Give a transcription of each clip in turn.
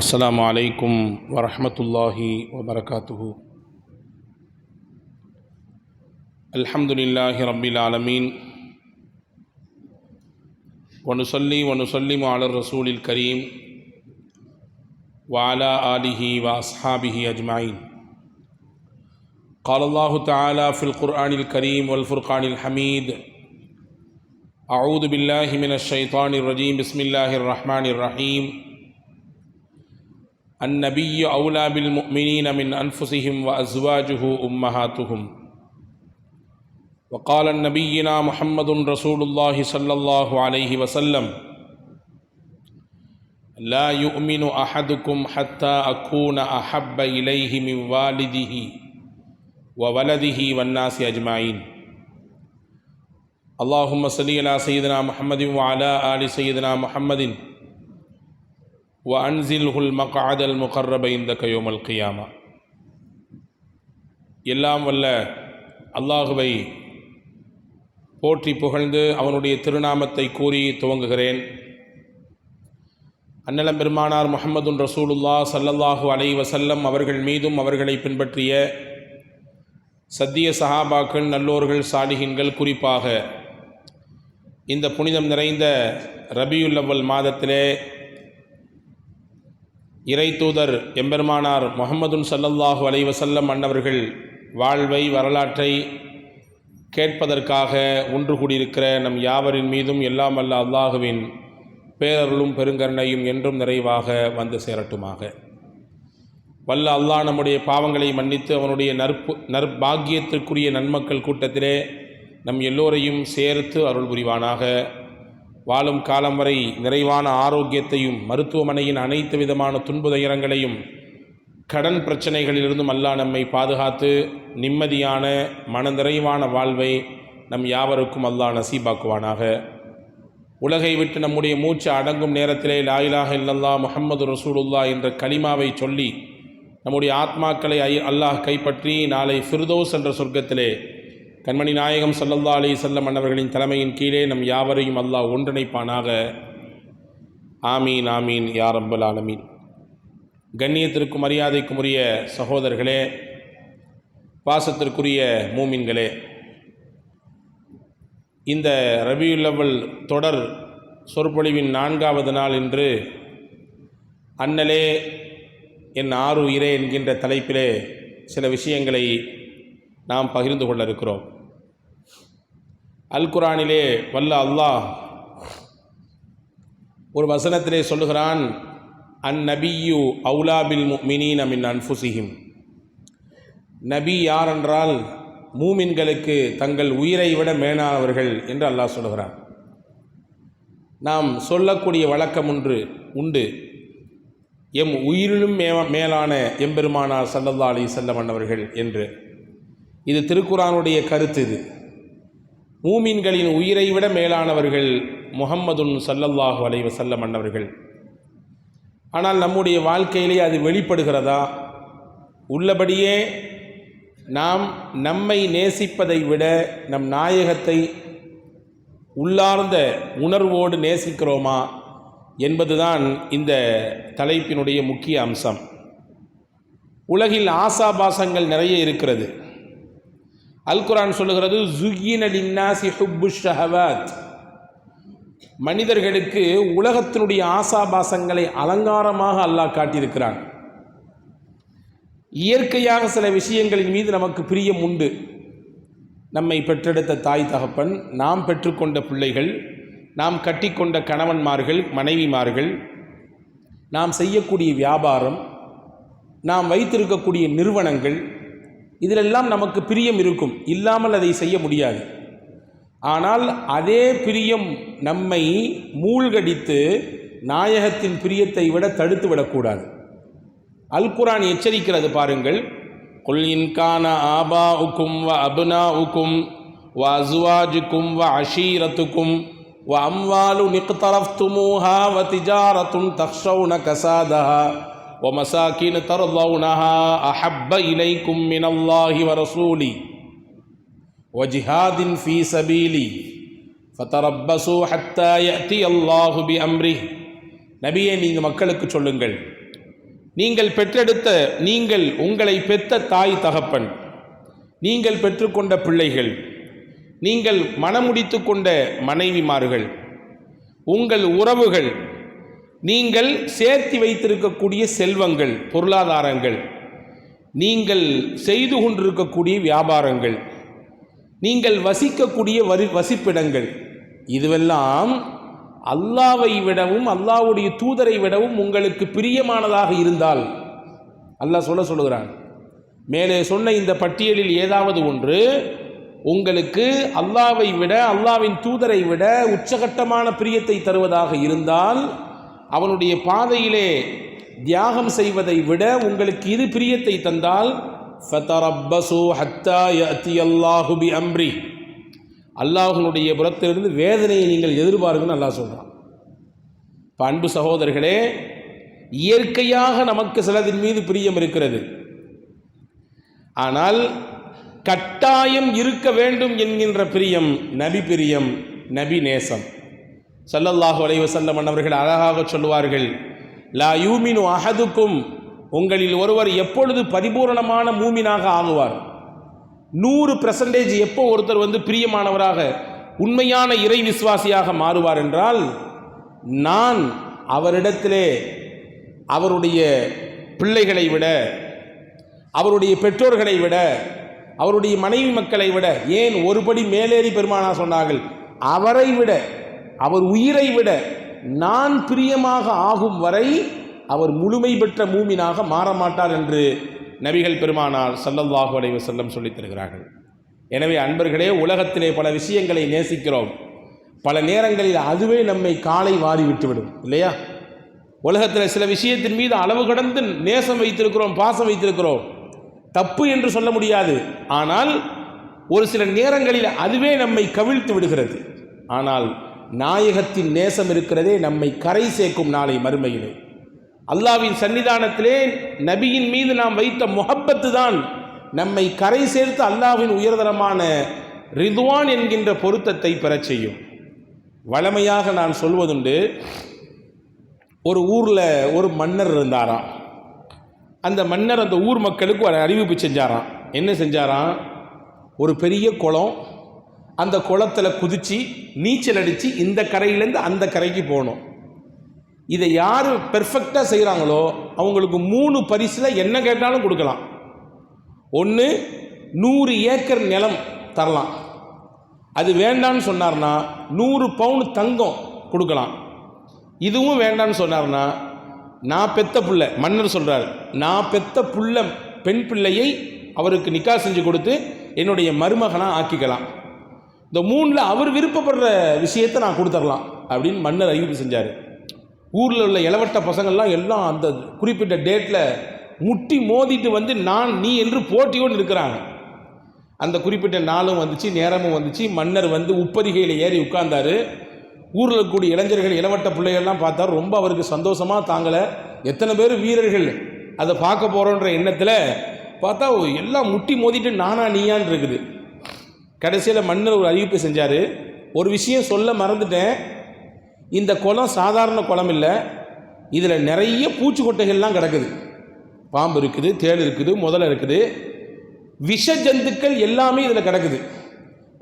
السلام عليكم ورحمة الله وبركاته. الحمد لله رب العالمين، ونصلي ونسلم على الرسول الكريم وعلى آله وأصحابه أجمعين. قال الله تعالى في القرآن الكريم والفرقان الحميد: أعوذ بالله من الشيطان الرجيم، بسم الله الرحمن الرحيم. النبي أولى بالمؤمنين من أنفسهم وأزواجه أمهاتهم. وقال نبينا محمد رسول الله صلى الله عليه وسلم: لا يؤمن أحدكم حتى أكون أحب إليه من والده وولده والناس أجمعين. اللهم صل على سيدنا محمد وعلى آل سيدنا محمد وأنزله المقعد المقرب عندك يوم القيامة. எல்லாம் வல்ல அல்லாஹுவை போற்றி புகழ்ந்து அவனுடைய திருநாமத்தை கூறி துவங்குகிறேன். அன்னலம் பெருமானார் முஹம்மதுன் ரசூலுல்லாஹ் ஸல்லல்லாஹு அலைஹி வஸல்லம் அவர்கள் மீதும் அவர்களை பின்பற்றிய சத்திய சஹாபாக்கள், நல்லோர்கள், சாலிஹீன்கள், குறிப்பாக இந்த புனிதம் நிறைந்த ரபியுல் அவ்வல் மாதத்திலே இறை தூதர் எம்பெருமானார் முஹம்மதுன் ஸல்லல்லாஹு அலைஹி வஸல்லம் அன்னவர்கள் வாழ்வை, வரலாற்றை கேட்பதற்காக ஒன்று கூடியிருக்கிற நம் யாவரின் மீதும் எல்லாம் வல்ல அல்லாஹுவின் பேரருளும் பெருங்கருணையும் என்றும் நிறைவாக வந்து சேரட்டுமாக. வல்ல அல்லாஹ் நம்முடைய பாவங்களை மன்னித்து அவனுடைய நற்பாக்கியத்திற்குரிய நன்மக்கள் கூட்டத்திலே நம் எல்லோரையும் சேர்த்து அருள் புரிவானாக. வாழும் காலம் வரை நிறைவான ஆரோக்கியத்தையும் மருத்துவமனையின் அனைத்து விதமான துன்புதுயரங்களையும் கடன் பிரச்சனைகளிலிருந்தும் அல்லாஹ் நம்மை பாதுகாத்து நிம்மதியான மனநிறைவான வாழ்வை நம் யாவருக்கும் அல்லாஹ் நசீபாக்குவானாக. உலகை விட்டு நம்முடைய மூச்சு அடங்கும் நேரத்திலே லா இலாஹ இல்லல்லாஹ் முஹம்மது ரசூலுல்லாஹ் என்ற கலிமாவை சொல்லி நம்முடைய ஆத்மாக்களை அல்லாஹ் கைப்பற்றி நாளை ஃபிர்தௌஸ் என்ற சொர்க்கத்திலே கண்மணி நாயகம் ஸல்லல்லாஹு அலைஹி வஸல்லம் அன்னவர்களின் தலைமையின் கீழே நம் யாவரையும் அல்லாஹ் ஒன்றிணைப்பானாக. ஆமீன் ஆமீன் யா ரப்பல் ஆலமீன். கண்ணியத்திற்கும் மரியாதைக்கும் உரிய சகோதரர்களே, பாசத்திற்குரிய மூமின்களே, இந்த ரபியுல் அவ்வல் தொடர் சொற்பொழிவின் 4வது நாள் இன்று அண்ணலே என் ஆருயிரே என்கின்ற தலைப்பிலே சில விஷயங்களை நாம் பகிர்ந்து கொள்ள இருக்கிறோம். அல் குர்ஆனிலே வல்ல அல்லாஹ் ஒரு வசனத்திலே சொல்லுகிறான்: அந்நபியு அவுலா பில் முஃமினீன மின் அன்ஃபுஸிஹிம். நபி யார் என்றால் மூமின்களுக்கு தங்கள் உயிரை விட மேலானவர்கள் என்று அல்லாஹ் சொல்லுகிறான். நாம் சொல்லக்கூடிய வழக்கம் உண்டு. எம் உயிரிலும் மேலான எம்பெருமானார் ஸல்லல்லாஹு அலைஹி வஸல்லம் அன்னவர்கள் என்று. இது திருக்குர்ஆனுடைய கருத்து. இது மூமின்களின் உயிரை விட மேலானவர்கள் முஹம்மதுன் ஸல்லல்லாஹு அலைஹி வஸல்லம் அன்னவர்கள். ஆனால் நம்முடைய வாழ்க்கையிலே அது வெளிப்படுகிறதா? உள்ளபடியே நாம் நம்மை நேசிப்பதை விட நம் நாயகத்தை உள்ளார்ந்த உணர்வோடு நேசிக்கிறோமா என்பதுதான் இந்த தலைப்பினுடைய முக்கிய அம்சம். உலகில் ஆசாபாசங்கள் நிறைய இருக்கிறது. அல் குர்ஆன் சொல்லுகிறது: ஸுய்யின லின்னாஸி ஹுப்புஷ் ஷஹவாத். மனிதர்களுக்கு உலகத்தினுடைய ஆசாபாசங்களை அலங்காரமாக அல்லாஹ் காட்டியிருக்கிறான். இயற்கையாக சில விஷயங்களின் மீது நமக்கு பிரியம் உண்டு. நம்மை பெற்றெடுத்த தாய் தகப்பன், நாம் பெற்றுக்கொண்ட பிள்ளைகள், நாம் கட்டிக்கொண்ட கணவன்மார்கள், மனைவிமார்கள், நாம் செய்யக்கூடிய வியாபாரம், நாம் வைத்திருக்கக்கூடிய நிறுவனங்கள், இதிலெல்லாம் நமக்கு பிரியம் இருக்கும். இல்லாமல் அதை செய்ய முடியாது. ஆனால் அதே பிரியம் நம்மை மூழ்கடித்து நாயகத்தின் பிரியத்தை விட தடுத்து விடக்கூடாது. அல் குர்ஆன் எச்சரிக்கிறது பாருங்கள்: குல் இன் கான ஆபாஉக்கும் வ அப்னாஉக்கும் வ அஸ்வாஜுக்கும் வ அஷீரத்துக்கும் வ அம்வாலுன் இக்தரஃப்துமூஹா வ திஜாரத்துன் தக்ஷௌன கஸாதஹா வ மசாகின் தர்தௌனஹா அஹப்ப இலைக்கும் மினல்லாஹி வ ரசூலி வ ஜிஹாதின் ஃபீ சபீலி ஃபதரப்பஸூ ஹத்தா யஅதி அல்லாஹு பி அம்ரிஹி. நபியே, நீங்கள் மக்களுக்கு சொல்லுங்கள், நீங்கள் பெற்றெடுத்த நீங்கள் உங்களை பெற்ற தாய் தகப்பன், நீங்கள் பெற்றுக்கொண்ட பிள்ளைகள், நீங்கள் மணமுடித்து கொண்ட மனைவிமார்கள், உங்கள் உறவுகள், நீங்கள் சேர்த்து வைத்திருக்கக்கூடிய செல்வங்கள், பொருளாதாரங்கள், நீங்கள் செய்து கொண்டிருக்கக்கூடிய வியாபாரங்கள், நீங்கள் வசிக்கக்கூடிய வசிப்பிடங்கள், இதுவெல்லாம் அல்லாவை விடவும் அல்லாவுடைய தூதரை விடவும் உங்களுக்கு பிரியமானதாக இருந்தால், அல்லாஹ் சொல்லுகிறான், மேலே சொன்ன இந்த பட்டியலில் ஏதாவது ஒன்று உங்களுக்கு அல்லாவை விட அல்லாவின் தூதரை விட உச்சகட்டமான பிரியத்தை தருவதாக இருந்தால், அவனுடைய பாதையிலே தியாகம் செய்வதை விட உங்களுக்கு இது பிரியத்தை தந்தால், ஃபதரப்பசு ஹத்தா யஅதி அல்லாஹு பி அம்ரி, அல்லாஹ்வுடைய புறத்திலிருந்து வேதனையை நீங்கள் எதிர்பார்க்கணும்னு அல்லாஹ் சொல்கிறான். இப்போ அன்பு சகோதரர்களே, இயற்கையாக நமக்கு சிலதின் மீது பிரியம் இருக்கிறது. ஆனால் கட்டாயம் இருக்க வேண்டும் என்கின்ற பிரியம் நபி பிரியம், நபி நேசம். ஸல்லல்லாஹு அலைஹி வஸல்லம் அவர்கள் அழகாக சொல்லுவார்கள், லா யூமினு அஹதுக்கும், உங்களில் ஒருவர் எப்பொழுது பரிபூரணமான மூமினாக ஆகுவார், 100% எப்போ ஒருத்தர் பிரியமானவராக உண்மையான இறை விசுவாசியாக மாறுவார் என்றால், நான் அவரிடத்திலே அவருடைய பிள்ளைகளை விட, அவருடைய பெற்றோர்களை விட, அவருடைய மனைவி மக்களை விட, ஏன் ஒருபடி மேலேறி பெருமானா சொன்னார்கள், அவரை விட, அவர் உயிரை விட நான் பிரியமாக ஆகும் வரை அவர் முழுமை பெற்ற மூமினாக மாறமாட்டார் என்று நபிகள் பெருமானார் ஸல்லல்லாஹு அலைஹி வஸல்லம் சொல்லித் தருகிறார்கள். எனவே அன்பர்களே, உலகத்திலே பல விஷயங்களை நேசிக்கிறோம், பல நேரங்களில் அதுவே நம்மை காலை வாரி விட்டுவிடும் இல்லையா? உலகத்தில் சில விஷயத்தின் மீது அளவு கடந்து நேசம் வைத்திருக்கிறோம், பாசம் வைத்திருக்கிறோம், தப்பு என்று சொல்ல முடியாது. ஆனால் ஒரு சில நேரங்களில் அதுவே நம்மை கவிழ்த்து விடுகிறது. ஆனால் நாயகத்தின் நேசம் இருக்கிறதே நம்மை கரை சேர்க்கும் நாளை மறுமையிலே. அல்லாஹ்வின் சன்னிதானத்திலே நபியின் மீது நாம் வைத்த முஹப்பத்து தான் நம்மை கரை சேர்த்து அல்லாஹ்வின் உயர்தரமான ரிதுவான் என்கின்ற பொருத்தத்தை பெறச் செய்யும். வழமையாக நான் சொல்வதுண்டு, ஒரு ஊரில் ஒரு மன்னர் இருந்தாராம். அந்த மன்னர் அந்த ஊர் மக்களுக்கு ஒரு அறிவிப்பு செஞ்சாராம். என்ன செஞ்சாராம்? ஒரு பெரிய குளம், அந்த குளத்தில் குதித்து நீச்சல் அடித்து இந்த கரையிலேருந்து அந்த கரைக்கு போகணும். இதை யார் பெர்ஃபெக்டாக செய்கிறாங்களோ அவங்களுக்கு 3 பரிசில் என்ன கேட்டாலும் கொடுக்கலாம். ஒன்று 100 ஏக்கர் நிலம் தரலாம். அது வேண்டான்னு சொன்னார்னா 100 பவுன் தங்கம் கொடுக்கலாம். இதுவும் வேண்டான்னு சொன்னார்னா, நான் பெத்த புள்ள, மன்னர் சொல்கிறார், நான் பெத்த புள்ள பெண் பிள்ளையை அவருக்கு நிக்கா செஞ்சு கொடுத்து என்னுடைய மருமகனாக ஆக்கிக்கலாம். இந்த 3ல் அவர் விருப்பப்படுற விஷயத்தை நான் கொடுத்துடலாம் அப்படின்னு மன்னர் அறிவிப்பு செஞ்சார். ஊரில் உள்ள இளவட்ட பசங்கள்லாம் எல்லாம் அந்த குறிப்பிட்ட டேட்டில் முட்டி மோதிட்டு நான் நீ என்று போட்டியோடு இருக்கிறாங்க. அந்த குறிப்பிட்ட நாளும் வந்துச்சு, நேரமும் வந்துச்சு. மன்னர் உப்பரிகையில் ஏறி உட்கார்ந்தார். ஊரில் இருக்கக்கூடிய இளைஞர்கள், இளவட்ட பிள்ளைகள்லாம் பார்த்தார். ரொம்ப அவருக்கு சந்தோஷமாக தாங்கலை. எத்தனை பேர் வீரர்கள் அதை பார்க்க போகிறோன்ற எண்ணத்தில் பார்த்தா எல்லாம் முட்டி மோதிட்டு நானா நீயான் இருக்குது. கடைசியில் மன்னர் ஒரு அறிவிப்பு செஞ்சார். ஒரு விஷயம் சொல்ல மறந்துட்டேன், இந்த குளம் சாதாரண குளம் இல்லை, இதில் நிறைய பூச்சிக்கொட்டைகள்லாம் கிடக்குது. பாம்பு இருக்குது, தேள் இருக்குது, முதலை இருக்குது, விஷ ஜந்துக்கள் எல்லாமே இதில் கிடக்குது.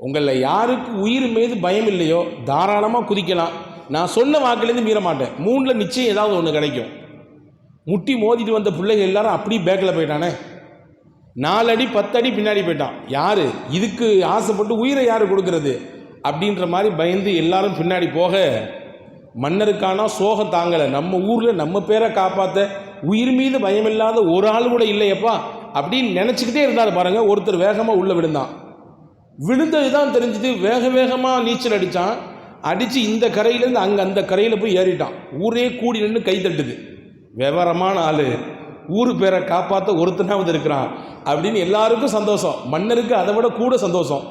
உங்களில் யாருக்கு உயிர் மீது பயம் இல்லையோ தாராளமாக குதிக்கலாம். நான் சொன்ன வாக்கிலேருந்து மீற மாட்டேன். 3ல் நிச்சயம் ஏதாவது ஒன்று கிடைக்கும். முட்டி மோதிட்டு வந்த பிள்ளைகள் எல்லாரும் அப்படியே பேக்கில் போயிட்டானே, 4 அடி 10 அடி பின்னாடி போயிட்டான். யார் இதுக்கு ஆசைப்பட்டு உயிரை யார் கொடுக்கறது அப்படின்ற மாதிரி பயந்து எல்லாரும் பின்னாடி போக, மன்னருக்கான சோகம் தாங்கலை. நம்ம ஊரில் நம்ம பேரை காப்பாற்ற உயிர் மீது பயமில்லாத ஒரு ஆள் கூட இல்லையப்பா அப்படின்னு நினச்சிக்கிட்டே இருந்தார் பாருங்க. ஒருத்தர் வேகமாக உள்ளே விழுந்தான். விழுந்தது தான் தெரிஞ்சுது. வேகமாக நீச்சல் அடித்தான். அடித்து இந்த கரையிலேருந்து அங்கே அந்த கரையில் போய் ஏறிட்டான். ஊரே கூடி நின்று கை தட்டுது. விவரமான ஆள், ஊர் பேரை காப்பாற்ற ஒருத்தனாவது இருக்கிறான் அப்படின்னு எல்லாருக்கும் சந்தோஷம். மன்னருக்கு அதை விட கூட சந்தோஷம்.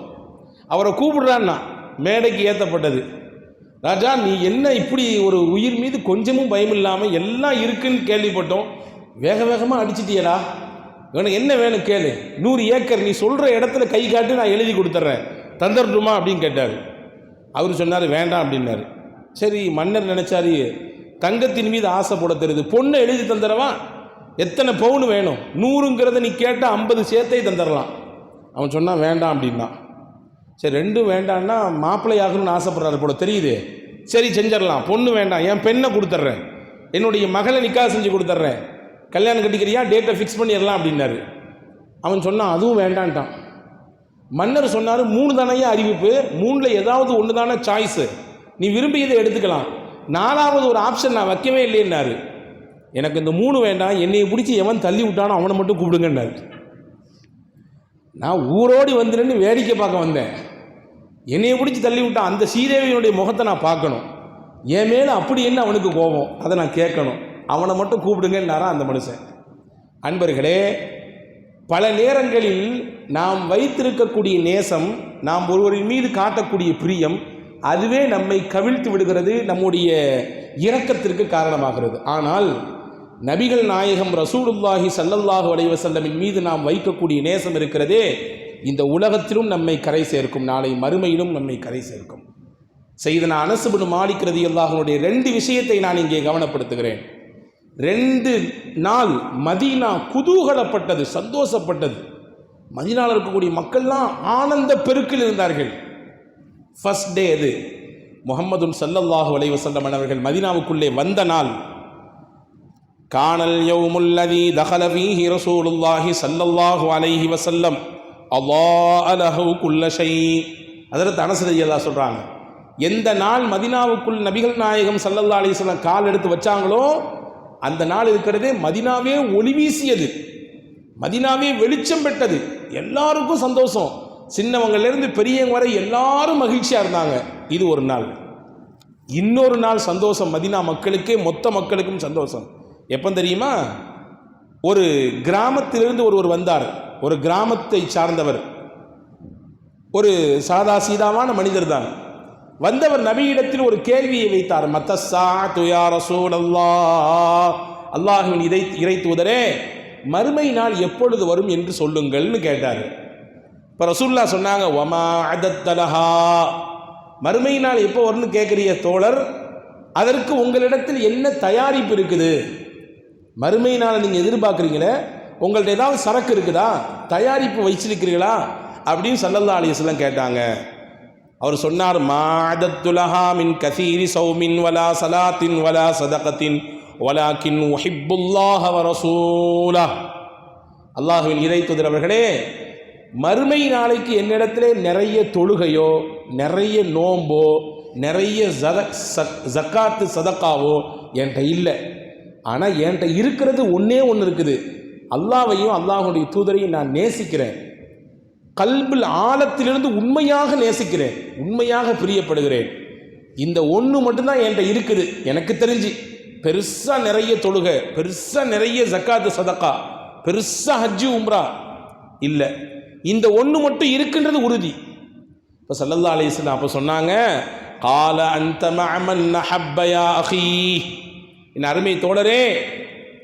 அவரை கூப்பிடுறான்னா மேடைக்கு ஏற்றப்பட்டது. ராஜா, நீ என்ன இப்படி ஒரு உயிர் மீது கொஞ்சமும் பயம் இல்லாமல் எல்லாம் இருக்குன்னு கேள்விப்பட்டோம், வேகமாக அடிச்சிட்டியடா, உனக்கு என்ன வேணும் கேளு, 100 ஏக்கர் நீ சொல்கிற இடத்துல கை காட்டு, நான் எழுதி கொடுத்துட்றேன், தந்துடட்டுமா அப்படின்னு கேட்டார். அவர் சொன்னார் வேண்டாம் அப்படின்னாரு. சரி, மன்னர் நினச்சாரு தங்கத்தின் மீது ஆசைப்பட தெரியுது, பொண்ணை எழுதி தந்துடவா, எத்தனை பவுன் வேணும்? 100ங்கிறத நீ கேட்டால் 50 சேர்த்தே தந்துடலாம். அவன் சொன்னான் வேண்டாம் அப்படின்னா. சரி, ரெண்டும் வேண்டான்னா மாப்பிள்ளை ஆகணும்னு ஆசைப்படுறாரு போல தெரியுது. சரி செஞ்சிடலாம். பொண்ணு வேண்டாம், என் பெண்ணை கொடுத்துட்றேன், என்னுடைய மகளை நிக்காஹ் செஞ்சு கொடுத்துட்றேன், கல்யாணம் கட்டிக்கிறியா, டேட்டை ஃபிக்ஸ் பண்ணிடலாம் அப்படின்னாரு. அவன் சொன்னான் அதுவும் வேண்டான்ட்டான். மன்னர் சொன்னார் 3 தானையா அறிவிப்பு, 3ல் ஏதாவது ஒன்று தானே சாய்ஸு, நீ விரும்பியதை எடுத்துக்கலாம், 4வது ஒரு ஆப்ஷன் நான் வைக்கவே இல்லைன்னாரு. எனக்கு இந்த 3 வேண்டாம், என்னையை பிடிச்சி எவன் தள்ளி விட்டானோ அவனை மட்டும் கூப்பிடுங்கன்னாரு. நான் ஊரோடி வந்துன்னு வேடிக்கை பார்க்க வந்தேன். என்னையை பிடிச்சி தள்ளி விட்டான், அந்த ஸ்ரீதேவியினுடைய முகத்தை நான் பார்க்கணும், என் மேலே அப்படி என்ன அவனுக்கு கோபம், அதை நான் கேட்கணும், அவனை மட்டும் கூப்பிடுங்கன்னாரா அந்த மனுஷன். அன்பர்களே, பல நேரங்களில் நாம் வைத்திருக்கக்கூடிய நேசம், நாம் ஒருவரின் மீது காட்டக்கூடிய பிரியம், அதுவே நம்மை கவிழ்த்து விடுகிறது, நம்முடைய இரக்கத்திற்கு காரணமாகிறது. ஆனால் நபிகள் நாயகம் ரசூலுல்லாஹி ஸல்லல்லாஹு அலைஹி வஸல்லமின் மீது நாம் வைக்கக்கூடிய நேசம் இருக்கிறதே, இந்த உலகத்திலும் நம்மை கரை சேர்க்கும், நாளை மறுமையிலும் நம்மை கரை சேர்க்கும். சையதுனா அனஸ் இப்னு மாலிக் ரலியல்லாஹு அன்ஹுடைய 2 விஷயத்தை நான் இங்கே கவனப்படுத்துகிறேன். 2 நாள் மதீனா குதூகலப்பட்டது, சந்தோஷப்பட்டது. மதீனாவில் இருக்கக்கூடிய மக்கள்லாம் ஆனந்த பெருக்கில் இருந்தார்கள். ஃபர்ஸ்ட் டே அது முஹம்மதுன் ஸல்லல்லாஹு அலைஹி வஸல்லம் அவர்கள் மதீனாவுக்குள்ளே வந்த நாள். கானல் யௌமுல்லதி தஹல ஃபீஹி ரசூலுல்லாஹி ஸல்லல்லாஹு அலைஹி வஸல்லம் அல்லாஹ் லஹு குல்ல ஷை. ஹஜ்ரத் அனஸ் ரலியல்லாஹு சொல்றாங்க, எந்த நாள் மதீனாவுக்குள் நபிகள் நாயகம் ஸல்லல்லாஹு அலைஹி வஸல்லம் கால் எடுத்து வச்சாங்களோ அந்த நாள் இருக்கிறதே மதீனாவே ஒளி வீசியது, மதீனாவே வெளிச்சம் பெற்றது, எல்லாருக்கும் சந்தோஷம், சின்னவங்கலேருந்து பெரியவங்க வரை எல்லாரும் மகிழ்ச்சியாக இருந்தாங்க. இது ஒரு நாள். இன்னொரு நாள் சந்தோஷம் மதீனா மக்களுக்கே, மொத்த மக்களுக்கும் சந்தோஷம். எப்போ தெரியுமா? ஒரு கிராமத்திலிருந்து ஒருவர் வந்தார், ஒரு கிராமத்தை சார்ந்தவர், ஒரு சாதா சீதாவான மனிதர் தான். வந்தவர் நபியிடத்தில் ஒரு கேள்வியை வைத்தார். மத்தஸ்ஸாஅத்து யா ரசூலல்லாஹ், அல்லாஹ்வின் இறை தூதரே, மறுமை நாள் எப்பொழுது வரும் என்று சொல்லுங்கள்னு கேட்டார். இப்போ ரசூலுல்லாஹ் சொன்னாங்க, வமா அதத்தலஹா, மறுமை நாள் எப்போ வரும்னு கேட்குறிய தோழர், அதற்கு உங்களிடத்தில் என்ன தயாரிப்பு இருக்குது? மறுமை நாளை நீங்கள் எதிர்பார்க்குறீங்களே, உங்கள்ட்ட ஏதாவது சரக்கு இருக்குதா, தயாரிப்பு வச்சிருக்கிறீங்களா அப்படின்னு ஸல்லல்லாஹு அலைஹி வஸல்லம் கேட்டாங்க. அவர் சொன்னார், மாஅதத்துலஹா மின் கஸீரி ஸௌமின் வலா ஸலாத்தின் வலா ஸதகத்தின் வலாக்கின் உஹிப்புல்லாஹ வ ரசூலஹ். அல்லாஹ்வின் இறை தூதர் அவர்களே, மறுமை நாளைக்கு என்னிடத்திலே நிறைய தொழுகையோ, நிறைய நோம்போ, நிறைய ஜக்காத்து சதக்காவோ என்கிட்ட இல்லை. ஆனால் என்கிட்ட இருக்கிறது ஒன்றே ஒன்று இருக்குது, அல்லாஹ்வையும் அல்லாஹ்வுடைய தூதரையும் நான் நேசிக்கிறேன், கல்பில் ஆழத்திலிருந்து உண்மையாக நேசிக்கிறேன், உண்மையாக பிரியப்படுகிறேன். இந்த ஒன்று மட்டும்தான் என்கிட்ட இருக்குது. எனக்கு தெரிஞ்சு பெருசாக நிறைய தொழுகை, பெருசாக நிறைய ஜக்காத்து சதக்கா, பெருசாக ஹஜ்ஜு உம்ரா இல்லை, இந்த ஒன்று மட்டும் இருக்குன்றது உறுதி. இப்போ ஸல்லல்லாஹு அலைஹி வஸல்லம் அப்போ சொன்னாங்க, கால அன்த மஅமன் நஹப்ப யா அஹீ, என் அருமை தோழரே,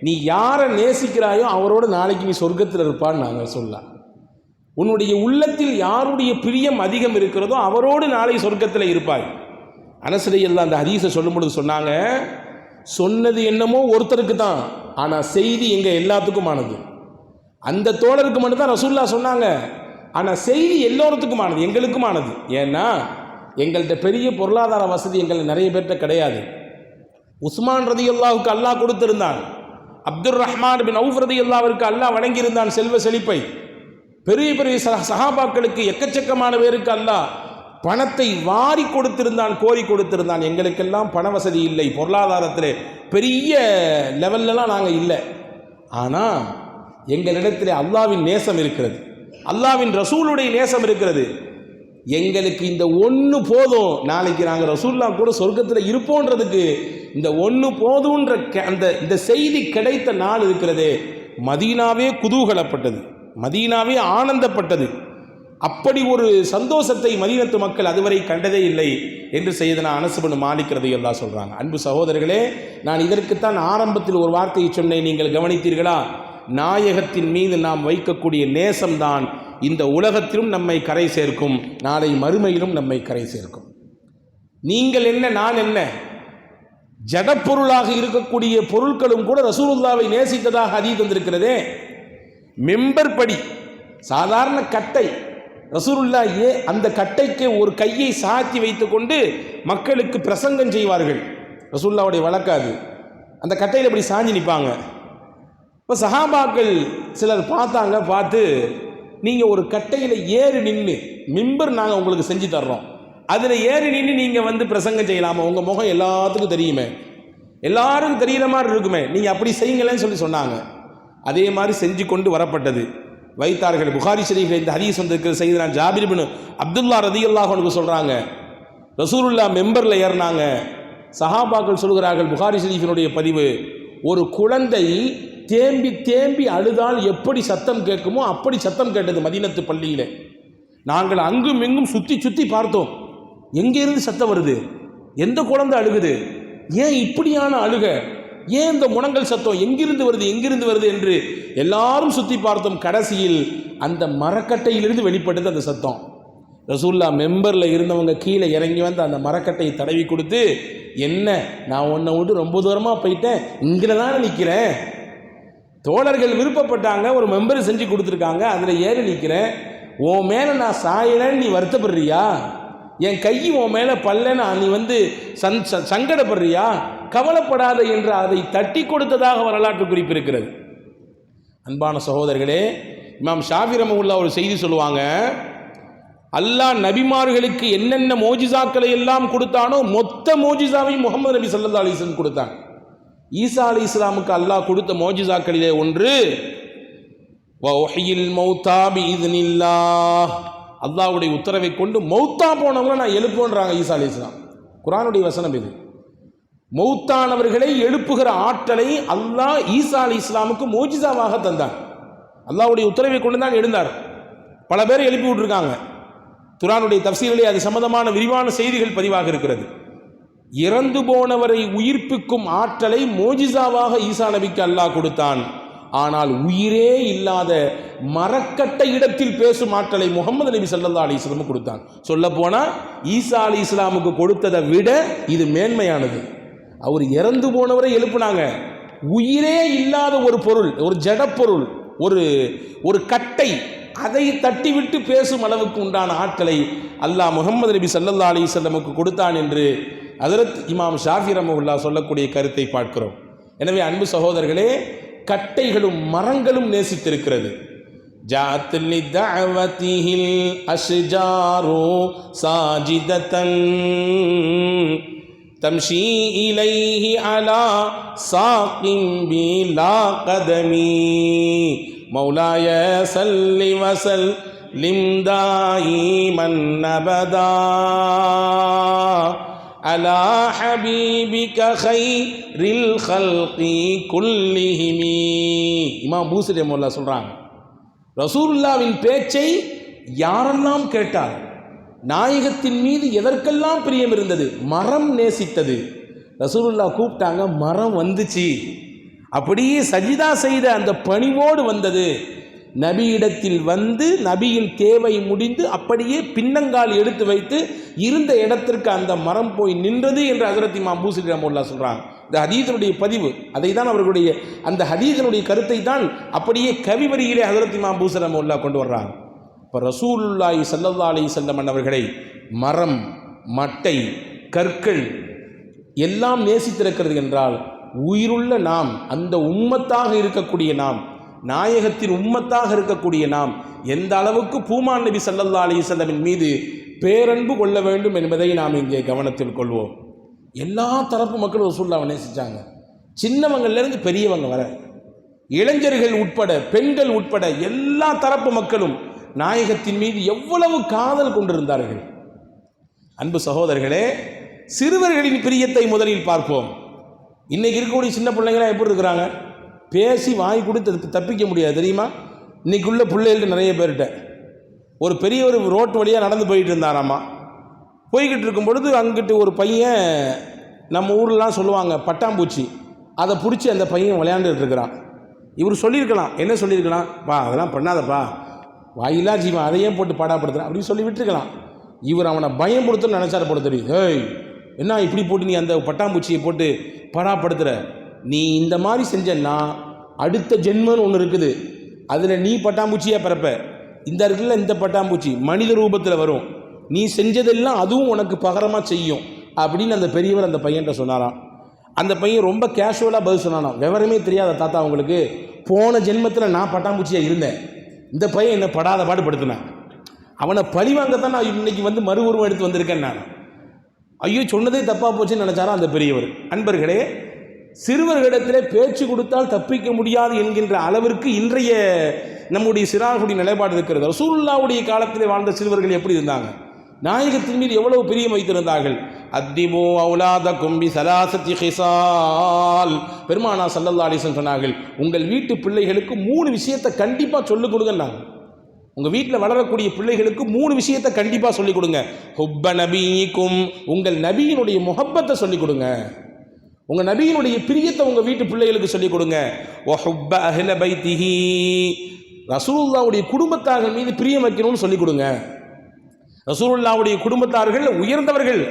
நீ யாரை நேசிக்கிறாயோ அவரோட நாளைக்கு நீ சொர்க்கத்தில் இருப்பான்னு நாங்கள் சொல்லலாம். உன்னுடைய உள்ளத்தில் யாருடைய பிரியம் அதிகம் இருக்கிறதோ அவரோடு நாளை சொர்க்கத்தில் இருப்பாய். அனஸ் ரலியல்லாஹு அந்த ஹதீஸை சொல்லும் பொழுது சொன்னாங்க, சொன்னது என்னமோ ஒருத்தருக்கு தான், ஆனால் செய்தி எங்கள் எல்லாத்துக்குமானது. அந்த தோழருக்கு மட்டும்தான் ரசூலுல்லாஹ் சொன்னாங்க, ஆனால் செய்தி எல்லோருத்துக்குமானது, எங்களுக்குமானது. ஏன்னா எங்கள்கிட்ட பெரிய பொருளாதார வசதி எங்கள் நிறைய பேர்கிட்ட கிடையாது. உஸ்மான் ரலியல்லாஹுக்கு அல்லாஹ் கொடுத்திருந்தான், அப்துர் ரஹ்மான் பின் அவுஃப் ரலியல்லாஹுவிற்கு அல்லாஹ் வழங்கியிருந்தான் செல்வ செழிப்பை. பெரிய பெரிய சஹாபாக்களுக்கு எக்கச்சக்கமான பேருக்கு அல்லாஹ் பணத்தை வாரி கொடுத்திருந்தான், கோரி கொடுத்திருந்தான். எங்களுக்கெல்லாம் பண வசதி இல்லை, பொருளாதாரத்தில் பெரிய லெவல்லலாம் நாங்கள் இல்லை. ஆனால் எங்களிடத்தில் அல்லாஹ்வின் நேசம் இருக்கிறது, அல்லாஹ்வின் ரசூலுடைய நேசம் இருக்கிறது. எங்களுக்கு இந்த ஒன்று போதும், நாளைக்கு நாங்கள் ரசூலுல்லாஹ் கூட சொர்க்கத்தில் இருப்போன்றதுக்கு இந்த ஒன்று போதுன்ற இந்த செய்தி கிடைத்த நாள் இருக்கிறதே, மதீனாவே குதூகலப்பட்டது, மதீனாவே ஆனந்தப்பட்டது. அப்படி ஒரு சந்தோஷத்தை மதீனத்து மக்கள் அதுவரை கண்டதே இல்லை என்று சையதுனா அனஸ் இப்னு மாலிக் ரலியல்லாஹு சொல்கிறாங்க. அன்பு சகோதரர்களே, நான் இதற்குத்தான் ஆரம்பத்தில் ஒரு வார்த்தையை சொன்னேன், நீங்கள் கவனித்தீர்களா? நாயகத்தின் மீது நாம் வைக்கக்கூடிய நேசம்தான் இந்த உலகத்திலும் நம்மை கரை சேர்க்கும், நாளை மறுமையிலும் நம்மை கரை சேர்க்கும். நீங்கள் என்ன, நான் என்ன, ஜடப்பொருளாக இருக்கக்கூடிய பொருட்களும் கூட ரசூலுல்லாவை நேசித்ததாக ஹதீஸ் வந்திருக்கிறதே. மெம்பர் படி சாதாரண கட்டை, ரசூலுல்லாஹ் அந்த கட்டைக்கு ஒரு கையை சாத்தி வைத்துக்கொண்டு மக்களுக்கு பிரசங்கம் செய்வார்கள். ரசூலுல்லாவுடைய வழக்காது. அந்த கட்டையில் இப்படி சாஞ்சி நிற்பாங்க. இப்போ சஹாபாக்கள் சிலர் பார்த்தாங்க. பார்த்து, நீங்கள் ஒரு கட்டையில் ஏறி நின்று மிம்பர் நாங்கள் உங்களுக்கு செஞ்சு தர்றோம், அதில் ஏறி நின்று நீங்கள் பிரசங்கம் செய்யலாமா? உங்கள் முகம் எல்லாத்துக்கும் தெரியுமே, எல்லாருக்கும் தெரிகிற மாதிரி இருக்குமே, நீங்கள் அப்படி செய்யுங்களேன்னு சொன்னாங்க. அதே மாதிரி செஞ்சு கொண்டு வரப்பட்டது, வைத்தார்கள். புகாரி ஷரீஃபில் இந்த ஹதீஸ் வந்திருக்கிற செய்தினா ஜாபிர் இப்னு அப்துல்லா ரலியல்லாஹு அன்ஹு சொல்கிறாங்க, ரசூலுல்லாஹ் மெம்பரில் ஏறினாங்க. சஹாபாக்கள் சொல்கிறார்கள், புகாரி ஷரீஃபினுடைய பதிவு, ஒரு குழந்தை தேம்பி தேம்பி அழுதால் எப்படி சத்தம் கேட்குமோ அப்படி சத்தம் கேட்டது மதீனத்து பள்ளியில். நாங்கள் அங்கும் இங்கும் சுற்றி சுற்றி பார்த்தோம், எங்கேருந்து சத்தம் வருது, எந்த குழந்தை அழுகுது, ஏன் இப்படியான அழுக, ஏன் இந்த முனங்கல் சத்தம் எங்கிருந்து வருது என்று எல்லாரும் சுற்றி பார்த்தோம். கடைசியில் அந்த மரக்கட்டையிலிருந்து வெளிப்பட்டது அந்த சத்தம். ரசூலுல்லாஹ் மெம்பரில் இருந்தவங்க கீழே இறங்கி வந்து அந்த மரக்கட்டையை தடவி கொடுத்து, என்ன நான் உன்னை விட்டு ரொம்ப தூரமாக போயிட்டேன், இங்கே தானே நிற்கிறேன், தோழர்கள் விருப்பப்பட்டாங்க, ஒரு மெம்பர் செஞ்சு கொடுத்துருக்காங்க, அதில் ஏறி நிற்கிறேன், உன் மேலே நான் சாயலன்னு நீ வருத்தப்படுறியா, என் கை உன் மேலே பல்லன்னு நீ சங்கடப்படுறியா, கவலைப்படாத என்று அதை தட்டி கொடுத்ததாக வரலாற்று குறிப்பு இருக்கிறது. அன்பான சகோதரர்களே, இமாம் ஷாஃபி ரஹ்மத்துல்லாஹி ஒரு செய்தி சொல்லுவாங்க, அல்லாஹ் நபிமார்களுக்கு என்னென்ன மோஜிசாக்களை எல்லாம் கொடுத்தானோ மொத்த மோஜிசாவையும் முகமது நபி ஸல்லல்லாஹு அலைஹி வஸல்லம் கொடுத்தான். ஈசா அலைஹிஸ்ஸலாமுக்கு அல்லாஹ் கொடுத்த மோஜிசாக்களிலே ஒன்று வஹ்யில் மௌதா பிஇذنில்லாஹ், அல்லாஹ்வுடைய உத்தரவை கொண்டு மௌத்தா போனவங்களை நான் எழுப்புன்றாங்க ஈசா அலைஹிஸ்ஸலாம். குர்ஆனுடைய வசனம் இது. மௌத்தானவர்களை எழுப்புகிற ஆற்றலை அல்லாஹ் ஈசா அலைஹிஸ்ஸலாமுக்கு மோஜிசாவாக தந்தான். அல்லாஹ்வுடைய உத்தரவை கொண்டு தான் எழுந்தார். பல பேரை எழுப்பி விட்டுருக்காங்க. குர்ஆனுடைய தஃசீரிலே அது சம்பந்தமான விரிவான செய்திகள் பதிவாக இருக்கிறது. இறந்து போனவரை உயிர்ப்பிக்கும் ஆற்றலை மோஜிசாவாக ஈசா நபிக்கு அல்லாஹ் கொடுத்தான். ஆனால் உயிரே இல்லாத மரக்கட்டை இடத்தில் பேசும் ஆற்றலை முகமது நபி ஸல்லல்லாஹு அலைஹி வஸல்லம் கொடுத்தான். சொல்ல போனால் ஈசா அலைஹிஸ்ஸலாமுக்கு கொடுத்ததை விட இது மேன்மையானது. அவர் இறந்து போனவரை எழுப்புனாங்க. உயிரே இல்லாத ஒரு பொருள், ஒரு ஜடப்பொருள், ஒரு கட்டை, அதை தட்டிவிட்டு பேசும் அளவுக்கு உண்டான ஆற்றலை அல்லாஹ் முஹம்மது நபி ஸல்லல்லாஹு அலைஹி வஸல்லமுக்கு கொடுத்தான் என்று ஹஜ்ரத் இமாம் ஷாஃபி ரஹ்மத்துல்லாஹி சொல்லக்கூடிய கருத்தை பார்க்கிறோம். எனவே அன்பு சகோதரர்களே, கட்டைகளும் மரங்களும் நேசித்திருக்கிறது. ஜாஅத் லிதஅவதிஹில் அஷ்ஜாரு சாஜிததன் தம்ஷி இலைஹி அலா சாகிம் பிலா கதமி மௌலாய ஸல்லி வஸல்லிம் தாயிமன் அபதா அலா ஹபீபிக கைரில் கல்கி குல்லிஹிமி. இமாம் பூஸரி ரஹ்மத்துல்லாஹி சொல்றாங்க, ரசூலுல்லாஹ்வின் பேச்சை யாரெல்லாம் கேட்டார், நாயகத்தின் மீது எதற்கெல்லாம் பிரியம் இருந்தது, மரம் நேசித்தது. ரசூலுல்லாஹ் கூப்பிட்டாங்க, மரம் வந்துச்சு, அப்படியே சஜிதா செய்த அந்த பணிவோடு வந்தது. நபியிடத்தில் வந்து நபியின் தேவை முடிந்து அப்படியே பின்னங்கால் எடுத்து வைத்து இருந்த இடத்திற்கு அந்த மரம் போய் நின்றது என்று ஹஜ்ரத் இமாம் பூஸரி ரஹ்மத்துல்லாஹி சொல்றாங்க. இந்த ஹதீஸினுடைய பதிவு அதை தான் அவர்களுடைய அந்த ஹதீஸினுடைய கருத்தை தான் அப்படியே கவி வரியிலே ஹஜ்ரத் இமாம் பூஸரி ரஹ்மத்துல்லாஹி கொண்டு வர்றாங்க. இப்போ ரசூலுல்லாஹி ஸல்லல்லாஹு அலைஹி வஸல்லம் அவர்களை மரம், மட்டை, கற்கள் எல்லாம் நேசித்திருக்கிறது என்றால், உயிருள்ள நாம், அந்த உம்மத்தாக இருக்கக்கூடிய நாம், நாயகத்தின் உம்மத்தாக இருக்கக்கூடிய நாம் எந்த அளவுக்கு பூமான் நபி ஸல்லல்லாஹு அலைஹி வஸல்லமின் மீது பேரன்பு கொள்ள வேண்டும் என்பதை நாம் இங்கே கவனத்தில் கொள்வோம். எல்லா தரப்பு மக்களும் ரசூலுல்லாஹ்வை நேசித்தாங்க. சின்னவங்கள்லேருந்து பெரியவங்க வர, இளைஞர்கள் உட்பட, பெண்கள் உட்பட எல்லா தரப்பு மக்களும் நாயகத்தின் மீது எவ்வளவு காதல் கொண்டிருந்தார்கள். அன்பு சகோதரர்களே, சிறுவர்களின் பிரியத்தை முதலில் பார்ப்போம். இன்னைக்கு இருக்கக்கூடிய சின்ன பிள்ளைங்களாம் எப்படி இருக்கிறாங்க, பேசி வாங்கி கொடுத்து தப்பிக்க முடியாது தெரியுமா? இன்றைக்குள்ள பிள்ளைகள்ட்ட நிறைய பேர்கிட்ட ஒரு பெரியவர் ரோட்டு வழியாக நடந்து போயிட்டு இருந்தாராம்மா. போய்கிட்டு இருக்கும் பொழுது அங்கிட்டு ஒரு பையன், நம்ம ஊர்லாம் சொல்லுவாங்க பட்டாம்பூச்சி, அதை பிடிச்சி அந்த பையன் விளையாண்டுட்டு இருக்கிறான். இவர் சொல்லியிருக்கலாம், என்ன சொல்லியிருக்கலாம், பா அதெல்லாம் பண்ணாதப்பா, வாயிலா ஜீவன், அதையே போட்டு பாடாப்படுத்துகிறான் அப்படின்னு சொல்லி விட்டுருக்கலாம். இவர் அவனை பயம்படுத்தணும்னு நினச்சார் போல தெரியும். ஏய் என்ன இப்படி போட்டு நீ அந்த பட்டாம்பூச்சியை போட்டு படாப்படுத்துகிற, நீ இந்த மாதிரி செஞ்சன்னா அடுத்த ஜென்மன்னு ஒன்று இருக்குது, அதில் நீ பட்டாம்பூச்சியாக பிறப்ப. இந்த இருக்குல்ல இந்த பட்டாம்பூச்சி மனித ரூபத்தில் வரும், நீ செஞ்சதெல்லாம் அதுவும் உனக்கு பகரமாக செய்யும் அப்படின்னு அந்த பெரியவர் அந்த பையன்கிட்ட சொன்னாராம். அந்த பையன் ரொம்ப கேஷுவலாக பதில் சொன்னானா, விவரமே தெரியாத தாத்தா அவங்களுக்கு, போன ஜென்மத்தில் நான் பட்டாம்பூச்சியாக இருந்தேன், இந்த பையன் என்னை படாத பாடுபடுத்தினான், அவனை பழிவாங்கத்தான் நான் இன்னைக்கு வந்து மறு உருவம் எடுத்து வந்திருக்கேன் நான். ஐயோ சொன்னதே தப்பாக போச்சுன்னு நினச்சாரா அந்த பெரியவர். அன்பர்களே, சிறுவர்களிடத்தில் பேச்சு கொடுத்தால் தப்பிக்க முடியாது என்கின்ற அளவிற்கு இன்றைய நம்முடைய சிறார்களுடைய நிலைப்பாடு இருக்கிறது. ரசூலுல்லாஹ்வுடைய காலத்திலே வாழ்ந்த சிறுவர்கள் எப்படி இருந்தாங்க, நாயகத்தின் மீது எவ்வளவு பிரியம் வைத்திருந்தார்கள். அத்திபு அவுலாதகும் பி ஸலாஸத்தி ஹிஸால், பெருமானா ஸல்லல்லாஹு அலைஹி வஸல்லம் சொன்னார்கள், உங்கள் வீட்டு பிள்ளைகளுக்கு 3 விஷயத்தை கண்டிப்பாக சொல்லிக் கொடுங்கன்னாங்க. உங்கள் வீட்டில் வளரக்கூடிய பிள்ளைகளுக்கு 3 விஷயத்தை கண்டிப்பாக சொல்லிக் கொடுங்க. ஹுப்ப நபியிக்கும், உங்கள் நபியினுடைய முஹப்பத்தை சொல்லிக் கொடுங்க, உங்கள் நபியினுடைய பிரியத்தை உங்கள் வீட்டு பிள்ளைகளுக்கு சொல்லிக் கொடுங்க. வஹுப்ப அஹ்ல பைத்திஹி, ரசூலுல்லாஹ்வுடைய குடும்பத்தார்கள் மீது பிரியம் வைக்கணும்னு சொல்லிக் கொடுங்க. ரசூலுல்லாஹ்வுடைய குடும்பத்தார்கள் உயர்ந்தவர்கள்.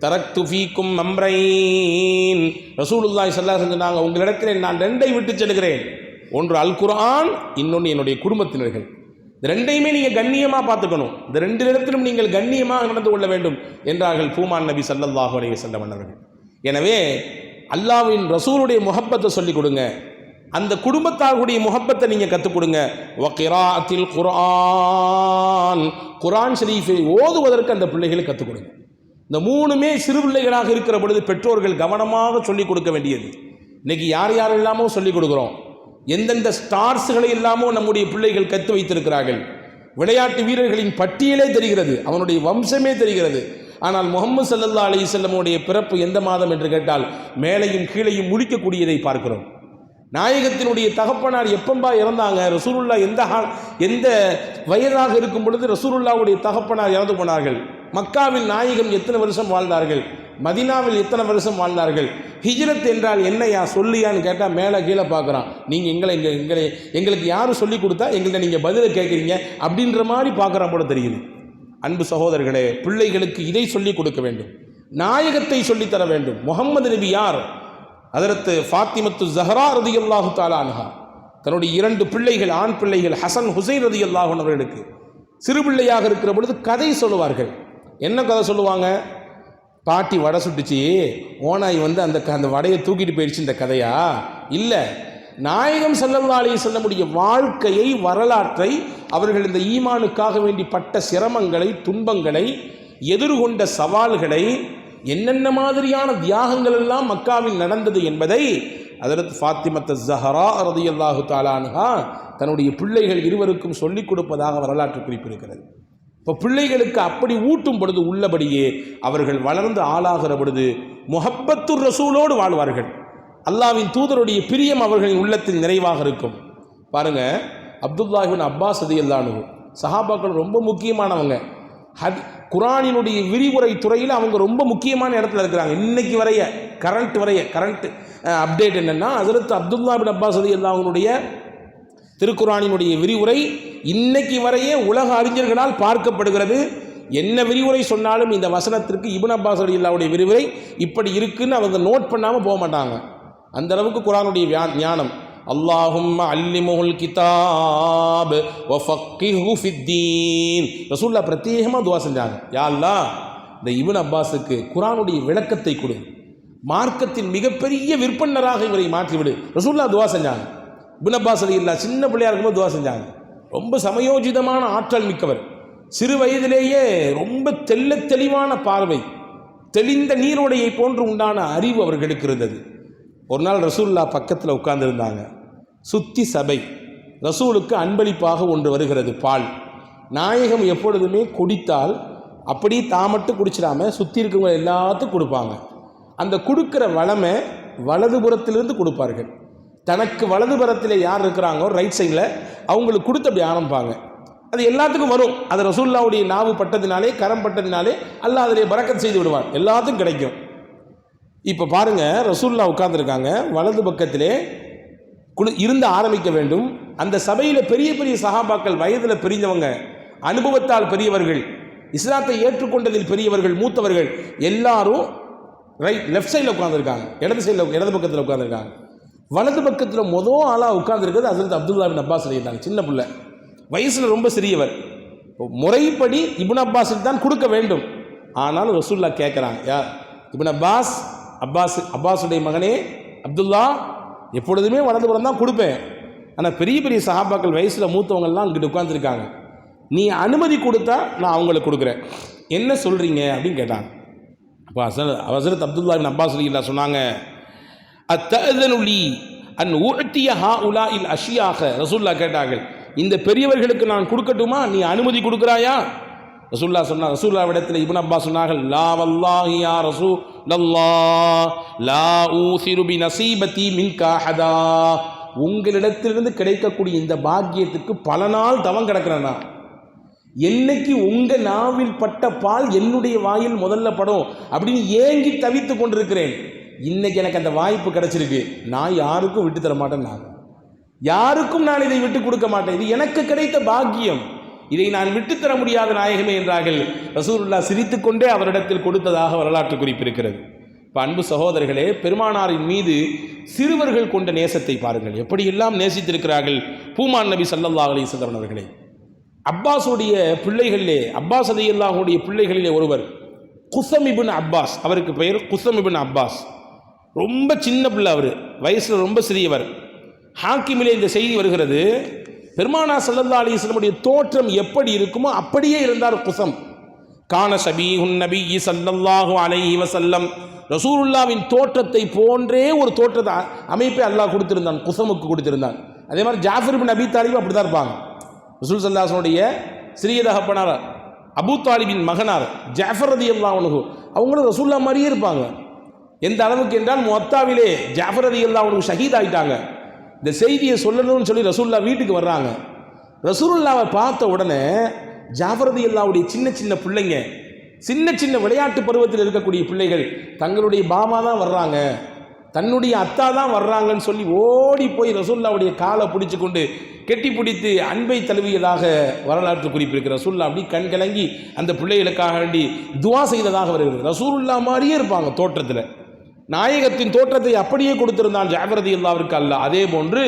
தரக்து ஃபீக்கும் அம்ரைன், ரசூலுல்லாஹி ஸல்லல்லாஹு அலைஹி வஸல்லம் சொன்னாங்க, உங்களிடத்தில் நான் 2ஐ விட்டு செல்கிறேன், ஒன்று அல் குர்ஆன், இன்னொன்று என்னுடைய குடும்பத்தினர்கள். இந்த 2ஐயுமே நீங்கள் கண்ணியமாக பார்த்துக்கணும், இந்த 2 இடத்திலும் நீங்கள் கண்ணியமாக நடந்து கொள்ள வேண்டும் என்றார்கள் பூமான் நபி ஸல்லல்லாஹு அலைஹி வஸல்லம் அவர்கள். எனவே அல்லாஹ்வின் ரசூலுடைய முஹப்பத்தை சொல்லிக் கொடுங்க, அந்த குடும்பத்தார்களுடைய முஹப்பத்தை நீங்கள் கற்றுக் கொடுங்க. வகிராஅத்தில் குர்ஆன், குர்ஆன் ஷரீஃபை ஓதுவதற்கு அந்த பிள்ளைகளை கற்றுக் கொடுங்க. இந்த 3மே சிறு பிள்ளைகளாக இருக்கிற பொழுது பெற்றோர்கள் கவனமாக சொல்லிக் கொடுக்க வேண்டியது. இன்னைக்கு யார் யாரெல்லாமோ சொல்லிக் கொடுக்குறோம், எந்தெந்த ஸ்டார்ஸ்களை எல்லாமோ நம்முடைய பிள்ளைகள் கற்று வைத்திருக்கிறார்கள். விளையாட்டு வீரர்களின் பட்டியலே தெரிகிறது, அவனுடைய வம்சமே தெரிகிறது. ஆனால் முஹம்மது ஸல்லல்லாஹு அலைஹி வஸல்லமுடைய பிறப்பு எந்த மாதம் என்று கேட்டால் மேலையும் கீழையும் முடிக்கக்கூடியதை பார்க்கிறோம். நாயகத்தினுடைய தகப்பனார் எப்பம்பா இறந்தாங்க, ரசூலுல்லாஹ் எந்த வயதாக இருக்கும் பொழுது ரசூலுல்லாஹ்வுடைய தகப்பனார் இறந்து போனார்கள். மக்காவில் நாயகம் எத்தனை வருஷம் வாழ்ந்தார்கள், மதீனாவில் எத்தனை வருஷம் வாழ்ந்தார்கள், ஹிஜ்ரத் என்றால் என்னையா சொல்லியான்னு கேட்டால் மேலே கீழே பார்க்குறான். நீங்கள் எங்களுக்கு யாரும் சொல்லி கொடுத்தா எங்கள்கிட்ட நீங்கள் பதிலை கேட்குறீங்க அப்படின்ற மாதிரி பார்க்குறான் போல தெரியுது. அன்பு சகோதரர்களே, பிள்ளைகளுக்கு இதை சொல்லிக் கொடுக்க வேண்டும், நாயகத்தை சொல்லித்தர வேண்டும். முஹம்மது நபி யார்? ஹதரத் ஃபாத்திமத்து ஸஹ்ரா ரலியல்லாஹு தஆலா அன்ஹா தன்னுடைய 2 பிள்ளைகள், ஆண் பிள்ளைகள் ஹசன் ஹுசைன் ரலியல்லாஹு அன்ஹு அவர்களுக்கு சிறு பிள்ளையாக இருக்கிற பொழுது கதை சொல்லுவார்கள். என்ன கதை சொல்லுவாங்க? பாட்டி வடை சுட்டுச்சு, ஓனாய் வந்து அந்த வடையை தூக்கிட்டு போயிடுச்சு, இந்த கதையா? இல்லை, நாயகம் ஸல்லல்லாஹு அலைஹி வஸல்லமுடைய வாழ்க்கையை, வரலாற்றை, அவர்கள் இந்த ஈமானுக்காக வேண்டி பட்ட சிரமங்களை, துன்பங்களை, எதிர்கொண்ட சவால்களை, என்னென்ன மாதிரியான தியாகங்கள் எல்லாம் மக்காவில் நடந்தது என்பதை ஹதரத் ஃபாத்திமத்து ஸஹ்ரா ரலியல்லாஹு தஆலா அன்ஹா தன்னுடைய பிள்ளைகள் இருவருக்கும் சொல்லிக் கொடுப்பதாக வரலாற்று குறிப்பிருக்கிறது. இப்போ பிள்ளைகளுக்கு அப்படி ஊட்டும் பொழுது உள்ளபடியே அவர்கள் வளர்ந்து ஆளாகிற பொழுது முஹப்பத்துர் ரசூலோடு வாழ்வார்கள். அல்லாஹ்வின் தூதருடைய பிரியம் அவர்களின் உள்ளத்தில் நிறைவாக இருக்கும். பாருங்க, அப்துல்லாஹ் இப்னு அப்பாஸ் ரலியல்லாஹு அன்ஹு சஹாபாக்கள் ரொம்ப முக்கியமானவங்க. குர்ஆனினுடைய விரிவுரை துறையில் அவங்க ரொம்ப முக்கியமான இடத்துல இருக்கிறாங்க. இன்னைக்கு வரைய கரண்ட் அப்டேட் என்னன்னா, ஹஜ்ரத் அப்துல்லாஹ் இப்னு அப்பாஸ் ரலியல்லாஹு அன்ஹுடைய திருக்குர்ஆனினுடைய விரிவுரை இன்னைக்கு வரையே உலக அறிஞர்களால் பார்க்கப்படுகிறது. என்ன விரிவுரை சொன்னாலும் இந்த வசனத்திற்கு இப்னு அப்பாஸ் ரலியல்லாஹு அன்ஹுடைய விரிவுரை இப்படி இருக்குன்னு அவங்க நோட் பண்ணாமல் போக மாட்டாங்க. அந்த அளவுக்கு குர்ஆனுடைய ஞானம். அல்லாஹும்ம அல்லிமுல் கிதாப் வ ஃபக்கிஹு ஃபித்தீன், ரசூலுல்லாஹ் பிரத்யேகமாக துஆ செஞ்சாங்க. யா அல்லாஹ், இந்த இப்னு அப்பாஸுக்கு குர்ஆனுடைய விளக்கத்தை கொடு, மார்க்கத்தின் மிகப்பெரிய விற்பனராக இவரை மாற்றிவிடு. ரசூலுல்லாஹ் துஆ செஞ்சாங்க. இப்னு அப்பாஸ் ரலியல்லாஹு சின்ன பிள்ளையா இருக்கும்போது துஆ செஞ்சாங்க. ரொம்ப சமயோஜிதமான ஆற்றல் மிக்கவர். சிறு வயதிலேயே ரொம்ப தெளிவான பார்வை, தெளிந்த நீரோடையை போன்று உண்டான அறிவு அவர்களுக்கு இருந்தது. ஒரு நாள் ரசூலுல்லாஹ் பக்கத்தில் உட்கார்ந்துருந்தாங்க. சுத்தி சபை, ரசூலுக்கு அன்பளிப்பாக ஒன்று வருகிறது, பால். நாயகம் எப்பொழுதுமே குடித்தால் அப்படி மட்டும் குடிச்சிடாம சுற்றி இருக்கவங்க எல்லாத்துக்கும் கொடுப்பாங்க. அந்த கொடுக்குற வளமை வலதுபுறத்திலிருந்து கொடுப்பார்கள். தனக்கு வலதுபுறத்தில் யார் இருக்கிறாங்களோ ரைட் சைடில் அவங்களுக்கு கொடுத்து அப்படி ஆரம்பிப்பாங்க. அது எல்லாத்துக்கும் வரும். அது ரசூலுல்லாஹ்வுடைய நாவு பட்டதினாலே, கரம் பட்டதினாலே அல்லாஹ் அதிலே பரக்கத் செய்து விடுவார், எல்லாத்துக்கும் கிடைக்கும். இப்போ பாருங்கள், ரசூலுல்லாஹ் உட்கார்ந்துருக்காங்க, வலது பக்கத்திலே இருந்து ஆரம்பிக்க வேண்டும். அந்த சபையில் பெரிய பெரிய சஹாபாக்கள், வயதில் பெரியவங்க, அனுபவத்தால் பெரியவர்கள், இஸ்லாத்தை ஏற்றுக்கொண்டதில் பெரியவர்கள், மூத்தவர்கள் எல்லாரும் லெஃப்ட் சைடில் உட்காந்துருக்காங்க, இடது பக்கத்தில் உட்காந்துருக்காங்க. வலது பக்கத்தில் மொதல் ஆளாக உட்காந்துருக்கிறது ஹஸரத் அப்துல்லா பின் அப்பாஸ் ரலியல்லாஹு அன்ஹு. சின்ன பிள்ளை, வயசில் ரொம்ப சிறியவர். முறைப்படி இப்னு அப்பாஸுக்கு தான் கொடுக்க வேண்டும். ஆனாலும் ரசூலுல்லாஹ் கேட்குறாங்க, யார் இப்னு அப்பாஸுடைய மகனே அப்துல்லா, எப்பொழுதுமே வலதுபுறம் தான் கொடுப்பேன், ஆனால் பெரிய பெரிய சஹாபாக்கள் வயசில் மூத்தவங்கள்லாம் அங்கிட்டு உட்காந்துருக்காங்க, நீ அனுமதி கொடுத்தா நான் அவங்களுக்கு கொடுக்குறேன், என்ன சொல்கிறீங்க அப்படின்னு கேட்டாங்க. அப்போ ஹஸரத் அப்துல்லா பின் அப்பாஸ் ரலியல்லாஹு சொன்னாங்க, அத்தஅதனுலி அன் உஅத்திய ஹாஉலாஇல் அஷ்யாக. ரசூலுல்லாஹ் கேட்டார்கள், இந்த பெரியவர்களுக்கு நான் கொடுக்கட்டுமா, நீ அனுமதி கொடுக்குறாயா? ரசூலுல்லாஹ் சொன்னார், ரசூலுல்லாஹ்விடத்தில் இப்னு அப்பாஸ் சொன்னார்கள், லா வல்லாஹி யா ரசூலல்லாஹ் லா ஊசிரு பி நஸீபதி மின்கா ஹதா. உங்களிடத்திலிருந்து கிடைக்கக்கூடிய இந்த பாக்கியத்துக்கு பல நாள் தவம் கிடக்கிறேன் நான். என்னைக்கு உங்க நாவில் பட்ட பால் என்னுடைய வாயில் முதல்ல படும் அப்படின்னு ஏங்கி தவித்து கொண்டிருக்கிறேன். இன்னைக்கு எனக்கு அந்த வாய்ப்பு கிடைச்சிருக்கு, நான் யாருக்கும் விட்டு தர மாட்டேன், யாருக்கும் நான் இதை விட்டு கொடுக்க மாட்டேன், இது எனக்கு கிடைத்த பாக்கியம், இதை நான் விட்டு தர முடியாத நாயகமே என்றார்கள். ரசூலுல்லாஹ் சிரித்துக்கொண்டே அவரிடத்தில் கொடுத்ததாக வரலாற்று குறிப்பு இருக்கிறது. இப்போ அன்பு சகோதரர்களே, பெருமானாரின் மீது சிறுவர்கள் கொண்ட நேசத்தை பாருங்கள், எப்படியெல்லாம் நேசித்திருக்கிறார்கள் பூமான் நபி ஸல்லல்லாஹு அலைஹி வஸல்லம் அவர்களே. அப்பாஸுடைய பிள்ளைகளிலே, அப்பாஸ் ரலியல்லாஹுடைய பிள்ளைகளிலே ஒருவர் குஸம் இப்னு அப்பாஸ், அவருக்கு பெயர் குஸம் இப்னு அப்பாஸ். ரொம்ப சின்ன பிள்ளை, அவர் வயசில் ரொம்ப சிறியவர். ஹாக்கிமிலே இந்த செய்தி வருகிறது, பெருமானார் ஸல்லல்லாஹு அலைஹி வஸல்லமுடைய தோற்றம் எப்படி இருக்குமோ அப்படியே இருந்தார் குஸம். கான ஷபீஹுன் நபி ஸல்லல்லாஹு அலைஹி வஸல்லம், ரசூலுல்லாஹ்வின் தோற்றத்தை போன்றே ஒரு தோற்றத்தை அமைப்பை அல்லாஹ் கொடுத்திருந்தான், குஸமுக்கு கொடுத்திருந்தான். அதே மாதிரி ஜாஃபர் இப்னு அபி தாலிப் அப்படி தான் இருப்பாங்க. ரசூல் ஸல்லல்லாஹு அலைஹி வஸல்லுடைய சிறிய தகப்பனார் அபூ தாலிபின் மகனார் ஜாஃபர் ரலியல்லாஹு அன்ஹு, அவங்களும் ரசூலுல்லாஹ் மாதிரியே இருப்பாங்க. எந்த அளவுக்கு என்றால் முஅத்தாவிலே ஜாஃபர் ரலியல்லாஹு அன்ஹு ஷஹீத் ஆயிட்டாங்க. இந்த செய்தியை சொல்லணும்னு சொல்லி ரசூலுல்லாஹ் வீட்டுக்கு வர்றாங்க. ரசூலுல்லாஹ்வை பார்த்த உடனே ஜாஃபர் ரலியல்லாஹுடைய சின்ன சின்ன பிள்ளைங்க, சின்ன சின்ன விளையாட்டு பருவத்தில் இருக்கக்கூடிய பிள்ளைகள், தங்களுடைய பாமா தான் வர்றாங்க, தன்னுடைய அத்தா தான் வர்றாங்கன்னு சொல்லி ஓடி போய் ரசூலுல்லாஹ்வுடைய காலை பிடிச்சு கொண்டு கெட்டி பிடித்து அன்பை தழுவியதாக வரலாற்று குறிப்பிருக்கிற ரசூலுல்லாஹ் அப்படி கண் கலங்கி அந்த பிள்ளைகளுக்காக வேண்டி துவா செய்ததாக வருகிறது. ரசூலுல்லாஹ் மாதிரியே இருப்பாங்க தோற்றத்தில், நாயகத்தின் தோற்றத்தை அப்படியே கொடுத்திருந்தான் ஜாஃபர் ரலியல்லாஹுவிற்கு அல்லாஹ். அதே போன்று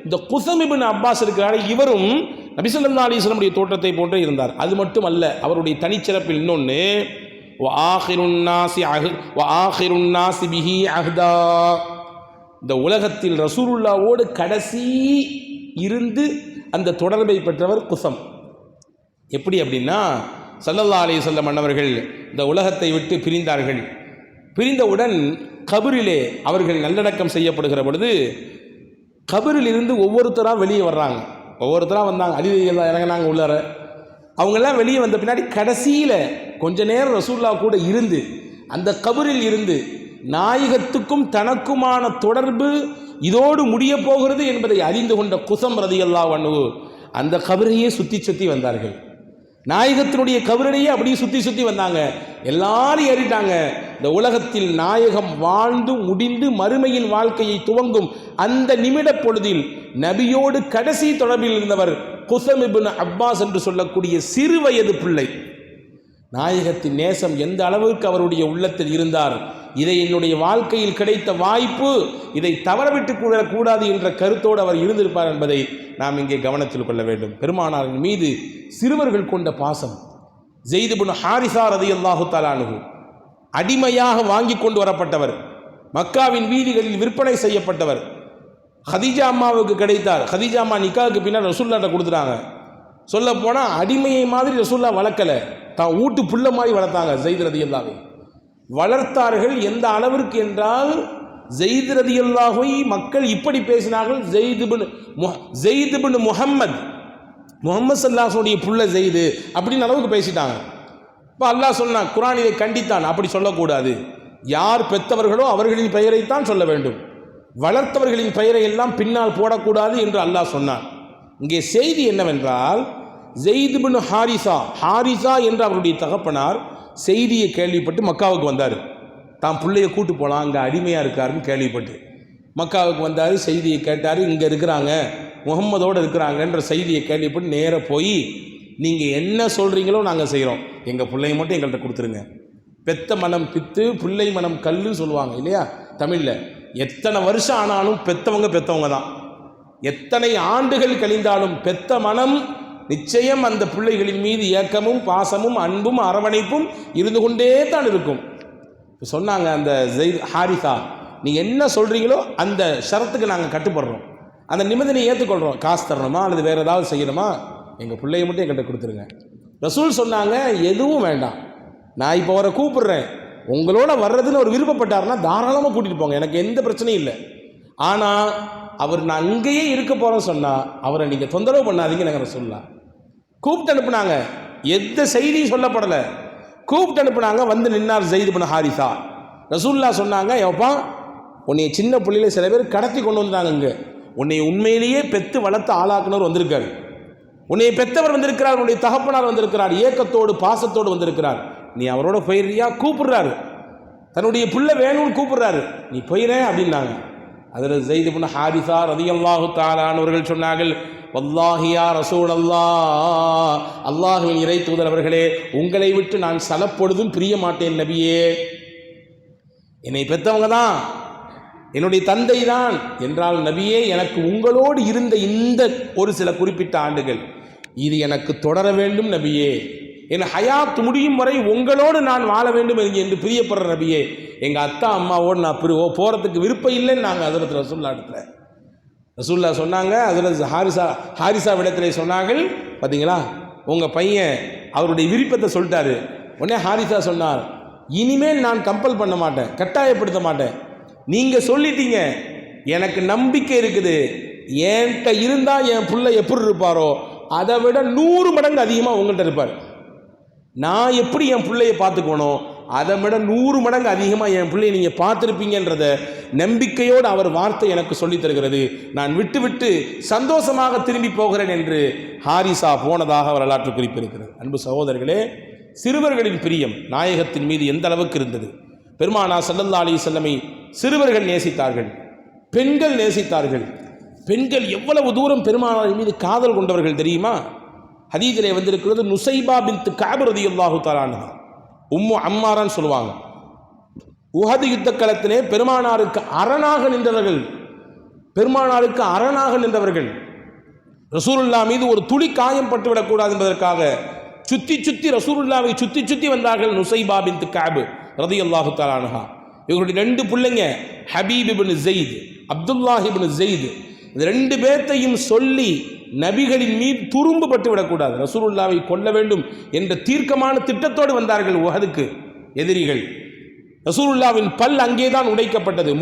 இந்த குஸம் இப்னு அப்பாஸ் இருக்கிறார், இவரும் நபி ஸல்லல்லாஹு அலைஹி வஸல்லம் உடைய தோற்றத்தை போன்றே இருந்தார். அது மட்டும் அல்ல, அவருடைய தனிச்சிறப்பில் இன்னொன்று, வஆகிருன் நாஸி பிஹி அஹ்தா, இந்த உலகத்தில் ரசூலுல்லாஹ்வோடு கடைசி இருந்து அந்த தொடர்பை பெற்றவர் குஸம். எப்படி அப்படின்னா, ஸல்லல்லாஹு அலைஹி வஸல்லம் அன்னவர்கள் இந்த உலகத்தை விட்டு பிரிந்தார்கள். பிரிந்தவுடன் கபரிலே அவர்கள் நல்லடக்கம் செய்யப்படுகிற பொழுது கபரில் இருந்து ஒவ்வொருத்தராக வெளியே வர்றாங்க. ஒவ்வொருத்தராக வந்தாங்க, அலியெல்லாம் இறங்கினாங்க உள்ளார. அவங்கெல்லாம் வெளியே வந்த பின்னாடி கடைசியில் கொஞ்ச நேரம் ரசூலுல்லாஹ் கூட இருந்து அந்த கபரில் இருந்து நாயகத்துக்கும் தனக்குமான தொடர்பு இதோடு முடிய போகிறது என்பதை அறிந்து கொண்ட குஸம் ரலியல்லாஹு அன்ஹு அந்த கபரையே சுற்றி சுற்றி வந்தார்கள். நாயகத்தினுடைய கபரையே அப்படியே சுற்றி சுற்றி வந்தாங்க. எல்லாரும் ஏறிட்டாங்க. இந்த உலகத்தில் நாயகம் வாழ்ந்து முடிந்து மறுமையின் வாழ்க்கையை துவங்கும் அந்த நிமிட பொழுதில் நபியோடு கடைசி தொடர்பில் இருந்தவர் குஸம் இப்னு அப்பாஸ் என்று சொல்லக்கூடிய சிறு வயது பிள்ளை. நாயகத்தின் நேசம் எந்த அளவுக்கு அவருடைய உள்ளத்தில் இருந்தார், இதை என்னுடைய வாழ்க்கையில் கிடைத்த வாய்ப்பு, இதை தவறவிட்டு கூடாது என்ற கருத்தோடு அவர் இருந்திருப்பார் என்பதை நாம் இங்கே கவனத்தில் கொள்ள வேண்டும். பெருமானாரின் மீது சிறுவர்கள் கொண்ட பாசம். ஸெய்த் இப்னு ஹாரிஸா ரலியல்லாஹு தஆலா அன்ஹு அடிமையாக வாங்கி கொண்டு வரப்பட்டவர், மக்காவின் வீதிகளில் விற்பனை செய்யப்பட்டவர். ஹதீஜா அம்மாவுக்கு கிடைத்தார். ஹதீஜா அம்மா நிக்காவுக்கு பின்னால் ரசூலுல்லாஹ்ட்ட கொடுத்துட்டாங்க. சொல்ல போனால் அடிமையை மாதிரி ரசூலுல்லாஹ் வளர்க்கலை, தான் வீட்டு புள்ள மாதிரி வளர்த்தாங்க. ஸெய்த் ரலியல்லாஹு வளர்த்தார்கள். எந்த அளவிற்கு என்றால் ஸெய்த் ரலியல்லாஹுவை மக்கள் இப்படி பேசினார்கள், ஸெய்த் இப்னு முஹம்மது ஸல்லல்லாஹு அலைஹி வஸல்லம் புள்ள ஸெய்து அப்படின்னு அளவுக்கு பேசிட்டாங்க. இப்போ அல்லாஹ் சொன்னான், குர்ஆன் இதை கண்டித்தான், அப்படி சொல்லக்கூடாது. யார் பெற்றவர்களோ அவர்களின் பெயரைத்தான் சொல்ல வேண்டும், வளர்த்தவர்களின் பெயரை எல்லாம் பின்னால் போடக்கூடாது என்று அல்லாஹ் சொன்னான். இங்கே செய்தி என்னவென்றால், ஸெய்த் இப்னு ஹாரிஸா என்ற அவருடைய தகப்பனார் செய்தியை கேள்விப்பட்டு மக்காவுக்கு வந்தார். தான் பிள்ளைய கூட்டு போகலாம், அங்கே அடிமையாக இருக்காருன்னு கேள்விப்பட்டு மக்காவுக்கு வந்தார். செய்தியை கேட்டார், இங்கே இருக்கிறாங்க, முகம்மதோடு இருக்கிறாங்கன்ற செய்தியை கேள்விப்பட்டு நேராக போய், நீங்கள் என்ன சொல்கிறீங்களோ நாங்கள் செய்கிறோம், எங்கள் பிள்ளைய மட்டும் எங்கள்கிட்ட கொடுத்துருங்க, பெத்த மனம் பித்து, பிள்ளை மனம் கல்லுன்னு சொல்லுவாங்க இல்லையா தமிழில். எத்தனை வருஷம் ஆனாலும் பெத்தவங்க தான். எத்தனை ஆண்டுகள் கழிந்தாலும் பெத்த மனம் நிச்சயம் அந்த பிள்ளைகளின் மீது ஏக்கமும் பாசமும் அன்பும் அரவணைப்பும் இருந்து கொண்டே தான் இருக்கும். சொன்னாங்க அந்த ஜெயித் ஹாரிசா, நீங்கள் என்ன சொல்கிறீங்களோ அந்த ஷரத்துக்கு நாங்கள் கட்டுப்படுறோம், அந்த நிபந்தனையை ஏற்றுக்கொள்கிறோம். காசு தரணுமா அல்லது வேறு ஏதாவது செய்யணுமா, எங்கள் பிள்ளைய மட்டும் என்கிட்ட கொடுத்துருங்க. ரசூல் சொன்னாங்க, எதுவும் வேண்டாம், நான் இப்போ அவரை கூப்பிடுறேன், உங்களோட வர்றதுன்னு ஒரு விருப்பப்பட்டாருன்னா தாராளமாக கூட்டிகிட்டு போங்க, எனக்கு எந்த பிரச்சனையும் இல்லை. ஆனால் அவர் நான் அங்கேயே இருக்க போகிறேன்னு சொன்னால் அவரை நீங்கள் தொந்தரவு பண்ணாதீங்க. நாங்கள் சொல்லலாம் கூப்பிட்டு அனுப்புனாங்க, எந்த செய்தியும் சொல்லப்படலை, கூப்பிட்டு அனுப்புனாங்க. வந்து நின்னார் ஜெயித் இப்னு ஹாரிசா. ரசூல்லா சொன்னாங்க, எப்பா உன்னை சின்ன பிள்ளையில சில பேர் கடத்தி கொண்டு வந்துட்டாங்க, இங்கே உன்னை உண்மையிலேயே பெற்று வளர்த்து ஆளாக்குனவர் வந்திருக்காரு, உன்னை பெற்றவர் வந்திருக்கிறார், உன்னுடைய தகப்பனார் வந்திருக்கிறார், ஏக்கத்தோடு பாசத்தோடு வந்திருக்கிறார், நீ அவரோட போயிடுறியா? கூப்பிடுறாரு, தன்னுடைய பிள்ளை வேணும்னு கூப்பிடுறாரு, நீ போயிறேன் அப்படின்னாங்க. அதில் ஜெயித் இப்னு ஹாரிசா ரலியல்லாஹு தஆலா அவர்கள் சொன்னார்கள், வல்லாஹி யா ரசூலல்லாஹ், அல்லாஹ்வின் இறை தூதர் அவர்களே, உங்களை விட்டு நான் சலப்பொழுதும் பிரிய மாட்டேன் நபியே. என்னை பெற்றவங்க தான், என்னுடைய தந்தை தான் என்றால் நபியே, எனக்கு உங்களோடு இருந்த இந்த ஒரு சில குறிப்பிட்ட ஆண்டுகள் இது எனக்கு தொடர வேண்டும் நபியே, என் ஹயாத் முடியும் வரை உங்களோடு நான் வாழ வேண்டும் என்று பிரியப்படுற நபியே. எங்கள் அத்தா அம்மாவோடு நான் போகிறதுக்கு விருப்பம் இல்லைன்னு நாங்கள் ஹஜ்ரத் ரசூலுல்லாஹ் இடத்துல ரசூலுல்லாஹ் சொன்னாங்க. ஹஜ்ரத் ஹாரிசா இடத்துல சொன்னார்கள், பார்த்தீங்களா உங்கள் பையன் அவருடைய விருப்பத்தை சொல்லிட்டாரு. உடனே ஹாரிசா சொன்னார், இனிமேல் நான் கம்பல் பண்ண மாட்டேன், கட்டாயப்படுத்த மாட்டேன், நீங்கள் சொல்லிட்டீங்க, எனக்கு நம்பிக்கை இருக்குது, என்கிட்ட இருந்தால் என் பிள்ளை எப்படி இருப்பாரோ அதை விட 100 மடங்கு அதிகமாக உங்கள்கிட்ட இருப்பார். நான் எப்படி என் பிள்ளையை பார்த்துக்கணும் அதை விட 100 மடங்கு அதிகமாக என் பிள்ளையை நீங்கள் பார்த்துருப்பீங்கன்றத நம்பிக்கையோடு அவர் வார்த்தை எனக்கு சொல்லித் தருகிறது. நான் விட்டு சந்தோஷமாக திரும்பி போகிறேன் என்று ஹாரிசா போனதாக வரலாற்று குறிப்பு இருக்கிறது. அன்பு சகோதரர்களே, சிறுவர்களின் பிரியம் நாயகத்தின் மீது எந்த அளவுக்கு இருந்தது. பெருமானார் ஸல்லல்லாஹு அலைஹி வஸல்லம் சிறுவர்கள் நேசித்தார்கள், பெண்கள் நேசித்தார்கள். பெண்கள் எவ்வளவு தூரம் பெருமானார் மீது காதல் கொண்டவர்கள் தெரியுமா? ஹதீஸிலே வந்திருக்கிறது, நுசைபா பின்த் கஅப் ரலியல்லாஹு தஆலா அன்ஹா, உம்மு அம்மாரான்னு சொல்லுவாங்க. உஹது யுத்த களத்திலே பெருமானாருக்கு அரணாக நின்றவர்கள், பெருமானாருக்கு அரணாக நின்றவர்கள். ரசூலுல்லாஹ் மீது ஒரு துளி காயம் பட்டுவிடக்கூடாது என்பதற்காக சுத்தி ரசூலுல்லாவை சுத்தி வந்தார்கள். நுசைபா பின்த் கஅப் ரலியல்லாஹு தஆலா அன்ஹா, இவங்களுடைய 2 பிள்ளைங்க, ஹபீப் இப்னு ஸைத், அப்துல்லாஹ் இப்னு ஸைத், இந்த 2 பேர்த்தையும் சொல்லி நபிகளின் மீது துரும்பு பட்டு விடக்கூடாது, ரசூலுல்லாவை கொல்ல வேண்டும் என்ற தீர்க்கமான திட்டத்தோடு வந்தார்கள் உஹதுக்கு எதிரிகள். ரசூலுல்லாவின் பல் அங்கேதான் உடைக்கப்பட்டது,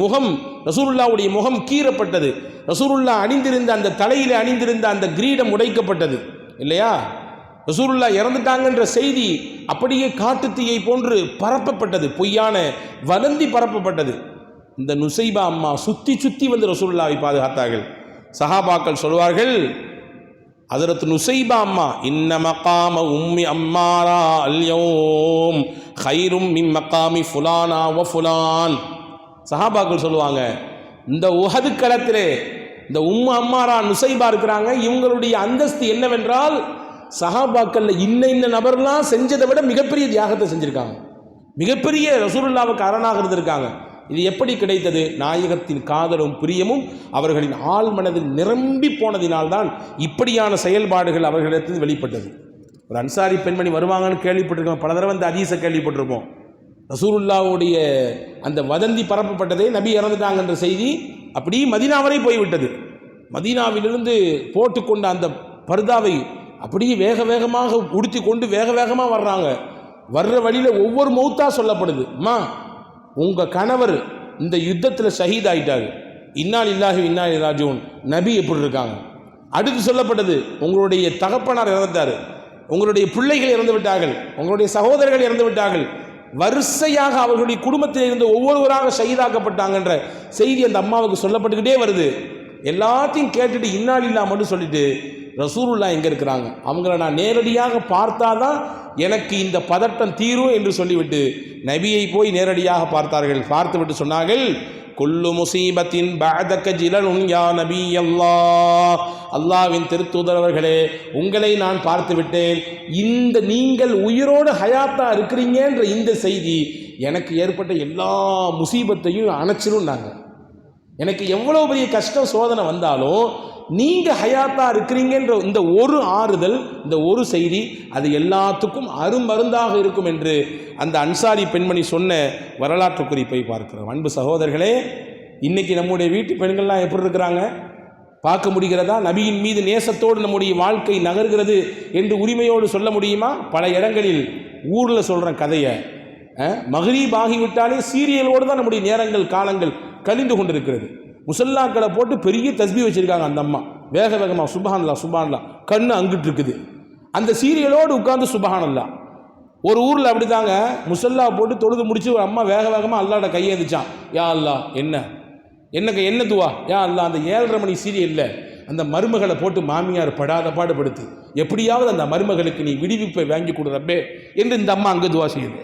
ரசூலுல்லாவுடைய முகம் கீறப்பட்டது, ரசூலுல்லா அணிந்திருந்த அந்த தலையிலே அணிந்திருந்த அந்த கிரீடம் உடைக்கப்பட்டது இல்லையா? ரசூலுல்லா இறந்துட்டாங்கன்ற செய்தி அப்படியே காட்டுத்தீயை போன்று பரப்பப்பட்டது, பொய்யான வதந்தி பரப்பப்பட்டது. இந்த நுசைபா அம்மா சுத்தி வந்து ரசூலுல்லாவை பாதுகாத்தார்கள். சஹாபாக்கள் சொல்வார்கள், ஹஜ்ரத் நுசைபா அம்மா, இன்ன மகாம உம்மி அம்மாரா அல்யௌம் கைரும் மின் மகாமி ஃபுலானா வ ஃபுலான். சஹாபாக்கள் சொல்லுவாங்க, இந்த உஹது களத்திலே இந்த உம்மு அம்மாரா நுசைபா இருக்கிறாங்க, இவங்களுடைய அந்தஸ்து என்னவென்றால் சஹாபாக்கள்ல இன்ன நபர்லாம் செஞ்சதை விட மிகப்பெரிய தியாகத்தை செஞ்சிருக்காங்க, மிகப்பெரிய ரசூலுல்லாவுக்கு அரணாக இருந்திருக்காங்க. இது எப்படி கிடைத்தது? நாயகத்தின் காதலும் பிரியமும் அவர்களின் ஆள் மனதில் நிரம்பி போனதினால்தான் இப்படியான செயல்பாடுகள் அவர்களிடத்தில் வெளிப்பட்டது. ஒரு அன்சாரி பெண்மணி வருவாங்கன்னு கேள்விப்பட்டிருக்கோம், பல தடவை அந்த ஹதீஸை கேள்விப்பட்டிருப்போம். ரசூலுல்லாவுடைய அந்த வதந்தி பரப்பப்பட்டதே, நபி இறந்துட்டாங்கன்ற செய்தி அப்படியே மதீனா வரை போய்விட்டது. மதீனாவிலிருந்து போட்டுக்கொண்ட அந்த பர்தாவை அப்படியே வேகமாக உடுத்தி கொண்டு வேகமாக வர்றாங்க. வர்ற வழியில் ஒவ்வொரு மௌத்தா சொல்லப்படுது, அம்மா உங்கள் கணவர் இந்த யுத்தத்தில் ஷஹீத் ஆகிட்டார், இன்னா லில்லாஹி வ இன்னா இலைஹி ராஜிஊன். நபி எப்படி இருக்காங்க? அடுத்து சொல்லப்பட்டது, உங்களுடைய தகப்பனார் இறந்துட்டார், உங்களுடைய பிள்ளைகள் இறந்து விட்டார்கள், உங்களுடைய சகோதரர்கள் இறந்து விட்டார்கள், வரிசையாக அவர்களுடைய குடும்பத்தில் இருந்து ஒவ்வொருவராக ஷஹீதாக்கப்பட்டாங்கன்ற செய்தி அந்த அம்மாவுக்கு சொல்லப்பட்டுக்கிட்டே வருது. எல்லாத்தையும் கேட்டுட்டு இன்னா லில்லாஹ் மட்டும் சொல்லிட்டு ரசூலுல்லாஹ் எங்கே இருக்கிறாங்க, அவங்கள நான் நேரடியாக பார்த்தாதான் எனக்கு இந்த பதட்டம் தீரும் என்று சொல்லிவிட்டு நபியை போய் நேரடியாக பார்த்தார்கள். பார்த்து விட்டு சொன்னார்கள், குல்லு முசீபத்தின் பஅதக ஜிலலுன் யா நபி அல்லாஹ். அல்லாஹ்வின் திருத்தூதரவர்களே, உங்களை நான் பார்த்து விட்டேன். இந்த நீங்கள் உயிரோடு ஹயாத்தா இருக்கிறீங்கன்ற இந்த செய்தி எனக்கு ஏற்பட்ட எல்லா முசீபத்தையும் அணைச்சிருந்தாங்க. எனக்கு எவ்வளோ பெரிய கஷ்டம் சோதனை வந்தாலும் நீங்கள் ஹயாத்தா இருக்கிறீங்கன்ற இந்த ஒரு ஆறுதல், இந்த ஒரு செய்தி, அது எல்லாத்துக்கும் அருமருந்தாக இருக்கும் என்று அந்த அன்சாரி பெண்மணி சொன்ன வரலாற்று குறிப்பை பார்க்கிறோம். அன்பு சகோதரர்களே, இன்னைக்கு நம்முடைய வீட்டு பெண்கள்லாம் எப்படி இருக்கிறாங்க பார்க்க முடிகிறதா? நபியின் மீது நேசத்தோடு நம்முடைய வாழ்க்கை நகர்கிறது என்று உரிமையோடு சொல்ல முடியுமா? பல இடங்களில் ஊரில் சொல்கிற கதையை, மக்ரீப் ஆகிவிட்டாலே சீரியலோடு தான் நம்முடைய நேரங்கள் காலங்கள் கழிந்து கொண்டிருக்கிறது. முசல்லாக்களை போட்டு பெரிய தஸ்பீ வச்சுருக்காங்க அந்த அம்மா, வேக வேகமாக சுபஹானல்லாஹ் சுபஹானல்லாஹ், கண்ணு அங்கிட்டு இருக்குது. அந்த சீரியலோடு உட்கார்ந்து சுபஹானல்லாஹ். ஒரு ஊரில் அப்படி தாங்க, முசல்லா போட்டு தொழுது முடிச்சு ஒரு அம்மா வேக வேகமாக அல்லாஹ்ட கையெழுந்துச்சான். யா அல்லாஹ், என்ன துவா? யா அல்லாஹ், அந்த 7:30 மணி சீரியலில் அந்த மருமகளை போட்டு மாமியார் படாத பாடுபடுத்து, எப்படியாவது அந்த மருமகளுக்கு நீ விடுவிப்பை வாங்கி கொடுறப்பே என்று இந்த அம்மா அங்கே துவா செய்யுது.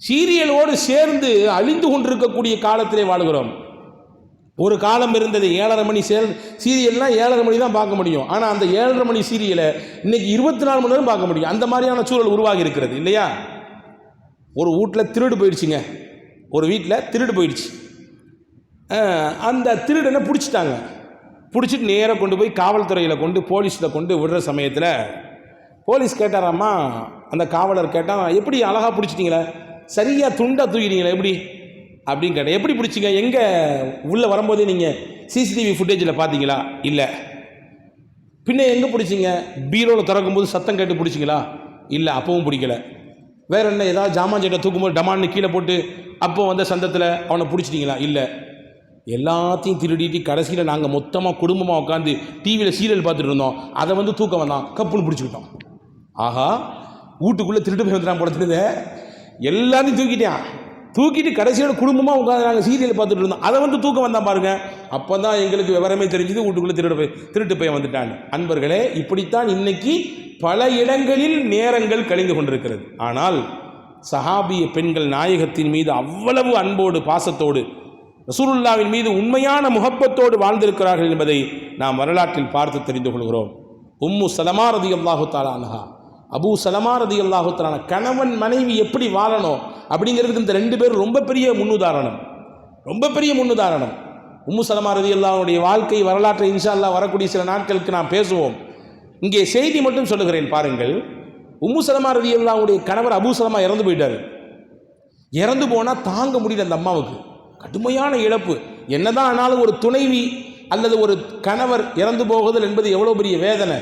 சீரியலோடு சேர்ந்து அழிந்து கொண்டிருக்கக்கூடிய காலத்திலே வாழ்கிறோம். ஒரு காலம் இருந்தது 7:30 மணி சீரியல்னால் 7:30 மணி தான் பார்க்க முடியும். ஆனால் அந்த 7:30 மணி சீரியலை இன்னைக்கு 24 மணி நேரம் பார்க்க முடியும். அந்த மாதிரியான சூழல் உருவாகி இருக்கிறது இல்லையா? ஒரு வீட்டில் திருடு போயிடுச்சுங்க, ஒரு வீட்டில் திருடு போயிடுச்சு. அந்த திருடனை பிடிச்சிட்டாங்க. பிடிச்சிட்டு நேராக கொண்டு போய் காவல்துறையில் கொண்டு போலீஸில் கொண்டு விடுற சமயத்தில் போலீஸ் கேட்டாராம்மா, அந்த காவலர் கேட்டால், எப்படி அழகாக பிடிச்சிட்டிங்களே, சரியாக துண்டாக தூக்கிட்டீங்களே எப்படி அப்படின்னு கேட்டேன். எப்படி பிடிச்சிங்க? எங்கே உள்ளே வரும்போதே நீங்கள் சிசிடிவி ஃபுட்டேஜில் பார்த்தீங்களா? இல்லை. பின்ன எங்கே பிடிச்சிங்க? பீரோவில் திறக்கும்போது சத்தம் கேட்டு பிடிச்சிங்களா? இல்லை, அப்பவும் பிடிக்கல. வேறு என்ன, ஏதாவது ஜாமான்சேட்டை தூக்கும்போது டமான்னு கீழே போட்டு அப்போ வந்த சந்தத்தில் அவனை பிடிச்சிட்டிங்களா? இல்லை. எல்லாத்தையும் திருடிட்டு கடைசியில் நாங்கள் மொத்தமாக குடும்பமாக உட்காந்து டிவியில் சீரியல் பார்த்துட்டு இருந்தோம். அதை தூக்க வந்தான், கப்புன்னு பிடிச்சிக்கிட்டோம். ஆஹா, வீட்டுக்குள்ளே திருட்டு போய் வந்துட்டான் போடுறது. எல்லாத்தையும் தூக்கிட்டு கடைசியோட குடும்பமாக உட்காந்து நாங்கள் சீரியல் பார்த்துட்டு இருந்தோம். அதை தூக்க வந்தான் பாருங்க. அப்போ தான் எங்களுக்கு விவரமே தெரிஞ்சுது, வீட்டுக்குள்ளே திருட்டு போய் வந்துட்டான். அன்பர்களே, இப்படித்தான் இன்னைக்கு பல இடங்களில் நேரங்கள் கழிந்து கொண்டிருக்கிறது. ஆனால் சஹாபிய பெண்கள் நாயகத்தின் மீது அவ்வளவு அன்போடு பாசத்தோடு ரசூலுல்லாவின் மீது உண்மையான முஹப்பத்தோடு வாழ்ந்திருக்கிறார்கள் என்பதை நாம் வரலாற்றில் பார்த்து தெரிந்து கொள்கிறோம். உம்மு சலமா ரலியல்லாஹு தஆலா அன்ஹா, அபூ சலமா ரலியல்லாஹு தஆலா, கணவன் மனைவி எப்படி வாழணும் அப்படிங்கிறதுக்கு இந்த 2 பேர் ரொம்ப பெரிய முன்னுதாரணம். உம்மு சலமா ரலியல்லாஹுடைய வாழ்க்கை வரலாற்றை இன்ஷா அல்லாஹ் வரக்கூடிய சில நாட்களுக்கு நாம் பேசுவோம். இங்கே செய்தி மட்டும் சொல்லுகிறேன் பாருங்கள். உம்மு சலமா ரலியல்லாஹுடைய கணவர் அபூ சலமா இறந்து போயிட்டார். இறந்து போனால் தாங்க முடியல அந்த அம்மாவுக்கு, கடுமையான இழப்பு. என்னதான் ஆனாலும் ஒரு துணைவி அல்லது ஒரு கணவர் இறந்து போகுதல் என்பது எவ்வளோ பெரிய வேதனை.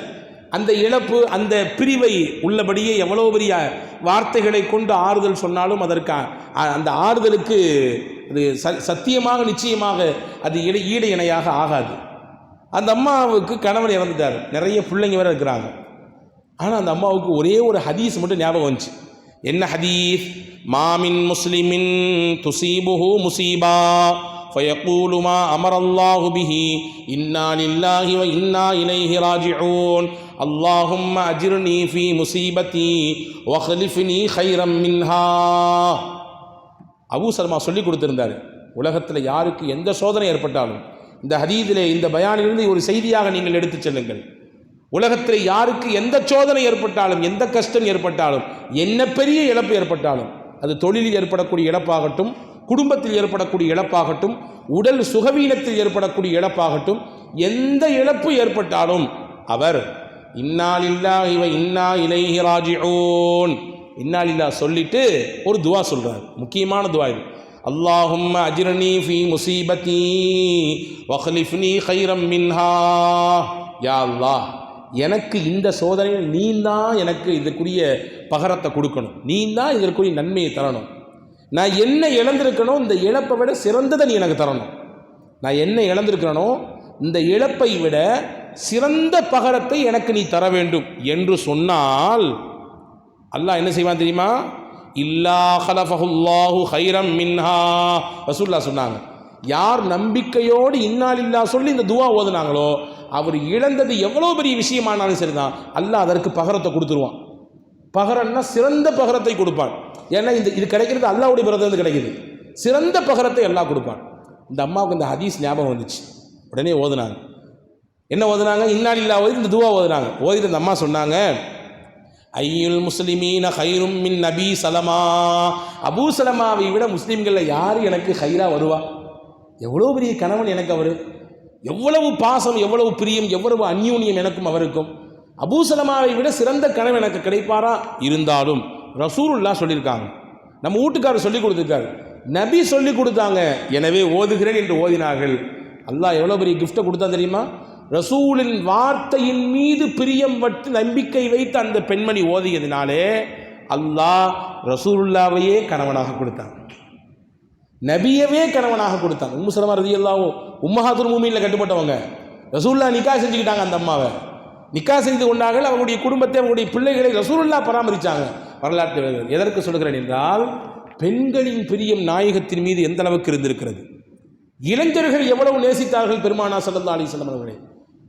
அந்த இழப்பு, அந்த பிரிவை உள்ளபடியே எவ்வளோ பெரிய வார்த்தைகளை கொண்டு ஆறுதல் சொன்னாலும் அதற்கு அந்த ஆறுதலுக்கு அது சத்தியமாக நிச்சயமாக அது ஈடு இணையாக ஆகாது. அந்த அம்மாவுக்கு கணவர் இறந்துட்டார், நிறைய பிள்ளைங்க வேற இருக்கிறாங்க. ஆனால் அந்த அம்மாவுக்கு ஒரே ஒரு ஹதீஸ் மட்டும் ஞாபகம் வந்துச்சு. என்ன ஹதீஸ்? மாமின் முஸ்லிமின் துசீபுஹு முசீபா ஃபயகூலு மா அமரல்லாஹு பிஹி இன்னா லில்லாஹி வ இன்னா இலைஹி ராஜிஊன் அல்லாஹும்ம அஜிர்னி ஃபீ முசீபதி வக்லிஃப்னி கைரம் மின்ஹா. அபூ சல்மா சொல்லி கொடுத்திருந்தார், உலகத்தில் யாருக்கு எந்த சோதனை ஏற்பட்டாலும் இந்த ஹதீஸிலே, இந்த பயானிலிருந்து ஒரு செய்தியாக நீங்கள் எடுத்துச் செல்லுங்கள். உலகத்தில் யாருக்கு எந்த சோதனை ஏற்பட்டாலும், எந்த கஷ்டம் ஏற்பட்டாலும், என்ன பெரிய இழப்பு ஏற்பட்டாலும், அது தொழிலில் ஏற்படக்கூடிய இழப்பாகட்டும், குடும்பத்தில் ஏற்படக்கூடிய இழப்பாகட்டும், உடல் சுகவீனத்தில் ஏற்படக்கூடிய இழப்பாகட்டும், எந்த இழப்பு ஏற்பட்டாலும் அவர் இன்னா லில்லாஹி வ இன்னா இலைஹி ராஜிஊன், இன்னா லில்லாஹ் சொல்லிட்டு ஒரு துவா சொல்றார். முக்கியமான துவா இது. அல்லாஹும்ம அஜ்ர்னி ஃபீ முசீபதி வக்லிஃப்னி கைரம் மின்ஹா. யா அல்லாஹ், எனக்கு இந்த சோதனையில் நீ தான் எனக்கு இதற்குரிய பகரத்தை கொடுக்கணும், நீ தான் இதற்குரிய நன்மையை தரணும். நான் என்ன இழந்திருக்கணும், இந்த இழப்பை விட சிறந்ததை நீ எனக்கு தரணும். நான் என்ன இழந்திருக்கிறனோ இந்த இழப்பை விட சிறந்த பகரத்தை எனக்கு நீ தர வேண்டும் என்று சொன்னால் அல்லாஹ் என்ன செய்வான் தெரியுமா? இல்லா ஹலஃபஹுல்லாஹு கைரம் மின்ஹா. ரசூலுல்லாஹ் சொன்னாங்க, யார் நம்பிக்கையோடு இன்னா லில்லாஹ் சொல்லி இந்த துவா ஓதுனாங்களோ அவர் இழந்தது எவ்வளோ பெரிய விஷயமானாலும் சரிதான், அல்லாஹ் அதற்கு பகரத்தை கொடுத்துருவான். பகரம்னா சிறந்த பகரத்தை கொடுப்பான். ஏன்னா இது கிடைக்கிறது அல்லாஹ்வுடைய பிறகு கிடைக்குது. சிறந்த பகரத்தை அல்லாஹ் கொடுப்பான். இந்த அம்மாவுக்கு இந்த ஹதீஸ் ஞாபகம் வந்துச்சு. உடனே ஓதுனாங்க. என்ன ஓதுனாங்க? இன்னா லில்லாஹி ஓதி இந்த துவா ஓதுனாங்க. ஓதிட்டு அந்த அம்மா சொன்னாங்க, ஐயுல் முஸ்லிமீன ஹைரும் மின் நபி சலமா, அபூ சலமாவை விட முஸ்லீம்களில் யார் எனக்கு ஹைரா வருவா? எவ்வளோ பெரிய கணவன் எனக்கு அவர், எவ்வளவு பாசம், எவ்வளவு பிரியம், எவ்வளவு அந்யூன்யம் எனக்கும் அவருக்கும். அபூ சலமாவை விட சிறந்த கணவன் எனக்கு கிடைப்பாரா? இருந்தாலும் ரசூலுல்லாஹ் சொல்லியிருக்காங்க, நம்ம வீட்டுக்காரர் சொல்லி கொடுத்துருக்காரு, நபி சொல்லி கொடுத்தாங்க, எனவே ஓதுகிறேன் என்று ஓதினார்கள். அல்லாஹ் எவ்வளோ பெரிய கிஃப்டை கொடுத்தா தெரியுமா? ரசூலின் வார்த்தையின் மீது பிரியம் வட்டு நம்பிக்கை வைத்து அந்த பெண்மணி ஓதியதினாலே அல்லாஹ் ரசூலுல்லாவையே கணவனாக கொடுத்தாங்க, நபியவே கணவனாக கொடுத்தாங்க. உம்மு சலமா ரலியல்லாஹு உம்மஹாத்துல் முஃமினீன்ல கட்டுப்பட்டவங்க. ரசூலுல்லாஹ் நிக்கா செஞ்சுக்கிட்டாங்க. அந்த அம்மாவை நிக்கா செய்து கொண்டார்கள். அவங்களுடைய குடும்பத்தை, அவங்களுடைய பிள்ளைகளை ரசூலுல்லாஹ் பராமரித்தாங்க. வரலாற்று எதற்கு சொல்கிறேன் என்றால், பெண்களின் பிரியம் நாயகத்தின் மீது எந்த அளவுக்கு இருந்திருக்கிறது. இளைஞர்கள் எவ்வளவு நேசித்தார்கள் பெருமானார் ஸல்லல்லாஹு அலைஹி வஸல்லம் அவர்களை.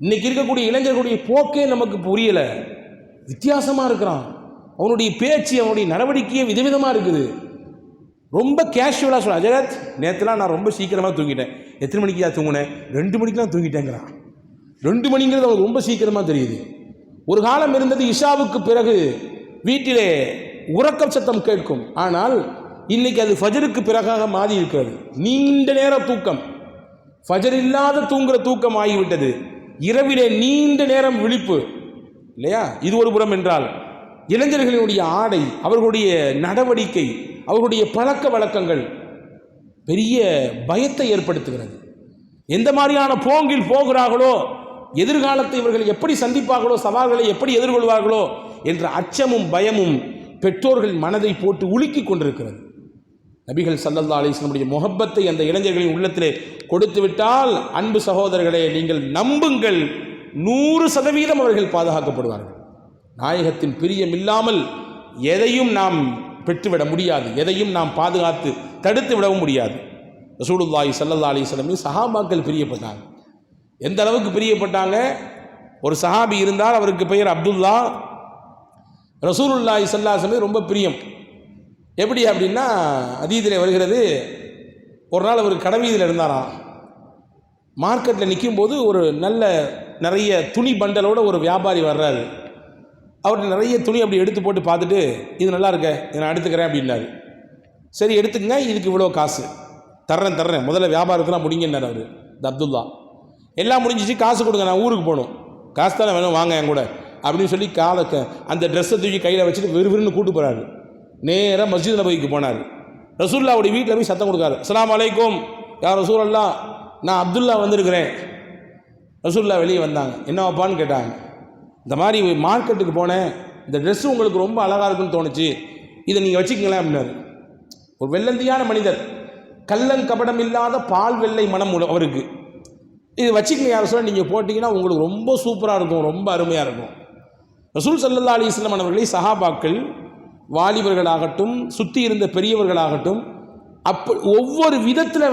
இன்னைக்கு இருக்கக்கூடிய இளைஞர்களுடைய போக்கே நமக்கு புரியலை, வித்தியாசமாக இருக்கிறான். அவனுடைய பேச்சு, அவனுடைய நடவடிக்கையே விதவிதமாக இருக்குது. ரொம்ப கேஷுவலாக சொல்ல, அஜரத் நேற்றுலாம் நான் ரொம்ப சீக்கிரமாக தூங்கிட்டேன். எத்தனை மணிக்கு தான் தூங்கினேன்? 2 மணிக்கெலாம் தூங்கிட்டேங்கிறான். 2 மணிங்கிறது அவனுக்கு ரொம்ப சீக்கிரமாக தெரியுது. ஒரு காலம் இருந்தது, இஷாவுக்கு பிறகு வீட்டிலே உறக்கம் சத்தம் கேட்கும். ஆனால் இன்னைக்கு அது ஃபஜருக்கு பிறகாக மாறி இருக்கிறது. நீண்ட நேர தூக்கம், ஃபஜர் இல்லாத தூங்குற தூக்கம் ஆகிவிட்டது. இரவிலே நீண்ட நேரம் விழிப்பு இல்லையா? இது ஒரு புறம் என்றால், இளைஞர்களுடைய ஆடை, அவர்களுடைய நடவடிக்கை, அவர்களுடைய பழக்க வழக்கங்கள் பெரிய பயத்தை ஏற்படுத்துகிறது. எந்த மாதிரியான போங்கில் போகிறார்களோ, எதிர்காலத்தை இவர்கள் எப்படி சந்திப்பார்களோ, சவால்களை எப்படி எதிர்கொள்வார்களோ என்ற அச்சமும் பயமும் பெற்றோர்கள் மனதை போட்டு உலுக்கி கொண்டிருக்கிறது. நபிகள் ஸல்லல்லாஹு அலைஹி வஸல்லம் முஹப்பத்தை அந்த இளைஞர்களின் உள்ளத்திலே கொடுத்து விட்டால், அன்பு சகோதரர்களே, நீங்கள் நம்புங்கள், 100% அவர்கள் பாதுகாக்கப்படுவார்கள். நாயகத்தின் பிரியம் இல்லாமல் எதையும் நாம் பெற்றுவிட முடியாது, எதையும் நாம் பாதுகாத்து தடுத்து விடவும் முடியாது. ரசூலுல்லாஹி ஸல்லல்லாஹு அலைஹி வஸல்லம் சஹாபாக்கள் பிரியப்பட்டாங்க. எந்த அளவுக்கு பிரியப்பட்டாங்க? ஒரு சஹாபி இருந்தால், அவருக்கு பெயர் அப்துல்லா. ரசூலுல்லாஹி ஸல்லல்லாஹு அலைஹி வஸல்லம் ரொம்ப பிரியம். எப்படி அப்படின்னா, அதீதிலே வருகிறது, ஒரு நாள் அவர் கடைவீதியில் இருந்தாராம். மார்க்கெட்டில் நிற்கும்போது ஒரு நல்ல நிறைய துணி பண்டலோட ஒரு வியாபாரி வர்றாரு. அவர்கிட்ட நிறைய துணி அப்படி எடுத்து போட்டு பார்த்துட்டு, இது நல்லா இருக்க, இதை நான் எடுத்துக்கிறேன் அப்படின்னாரு. சரி எடுத்துக்கங்க, இதுக்கு இவ்வளோ காசு தர்றேன், முதல்ல வியாபாரத்தெல்லாம் முடிங்கன்னார் அவர். இந்த அப்துல்லா எல்லாம் முடிஞ்சிச்சு, காசு கொடுங்க, நான் ஊருக்கு போகணும், காசு தானே வேணும், வாங்க என் கூட அப்படின்னு சொல்லி அந்த ட்ரெஸ்ஸை தூக்கி கையில் வச்சுட்டு விறுவிறுன்னு கூட்டு போகிறாரு. நேராக மஸ்ஜித் நபவிக்கு போனார். ரசூலுல்லாஹ்வுடைய வீட்டில் போய் சத்தம் கொடுக்காரு, அஸ்ஸலாமு அலைக்கும் யா ரசூலல்லாஹ், நான் அப்துல்லா வந்திருக்கிறேன். ரசூலுல்லாஹ் வெளியே வந்தாங்க. என்ன வாப்பான்னு கேட்டாங்க. இந்த மாதிரி மார்க்கெட்டுக்கு போனேன், இந்த ட்ரெஸ்ஸு உங்களுக்கு ரொம்ப அழகாக இருக்குன்னு தோணுச்சு, இதை நீங்கள் வச்சுக்கங்களேன் அப்படின்னாரு. ஒரு வெள்ளந்தியான மனிதர், கள்ளங்கபடம் இல்லாத பால் வெள்ளை மனம் அவருக்கு. இது வச்சுக்கங்க யார் சொல்ல, நீங்கள் போட்டிங்கன்னா உங்களுக்கு ரொம்ப சூப்பராக இருக்கும், ரொம்ப அருமையாக இருக்கும். ரசூல் ஸல்லல்லாஹு அலைஹி வஸல்லம் அவர்களை சஹாபாக்கள், வாலிபர்களாகட்டும், சுற்றி இருந்த பெரியவர்களாகட்டும், ஒவ்வொரு விதத்தில்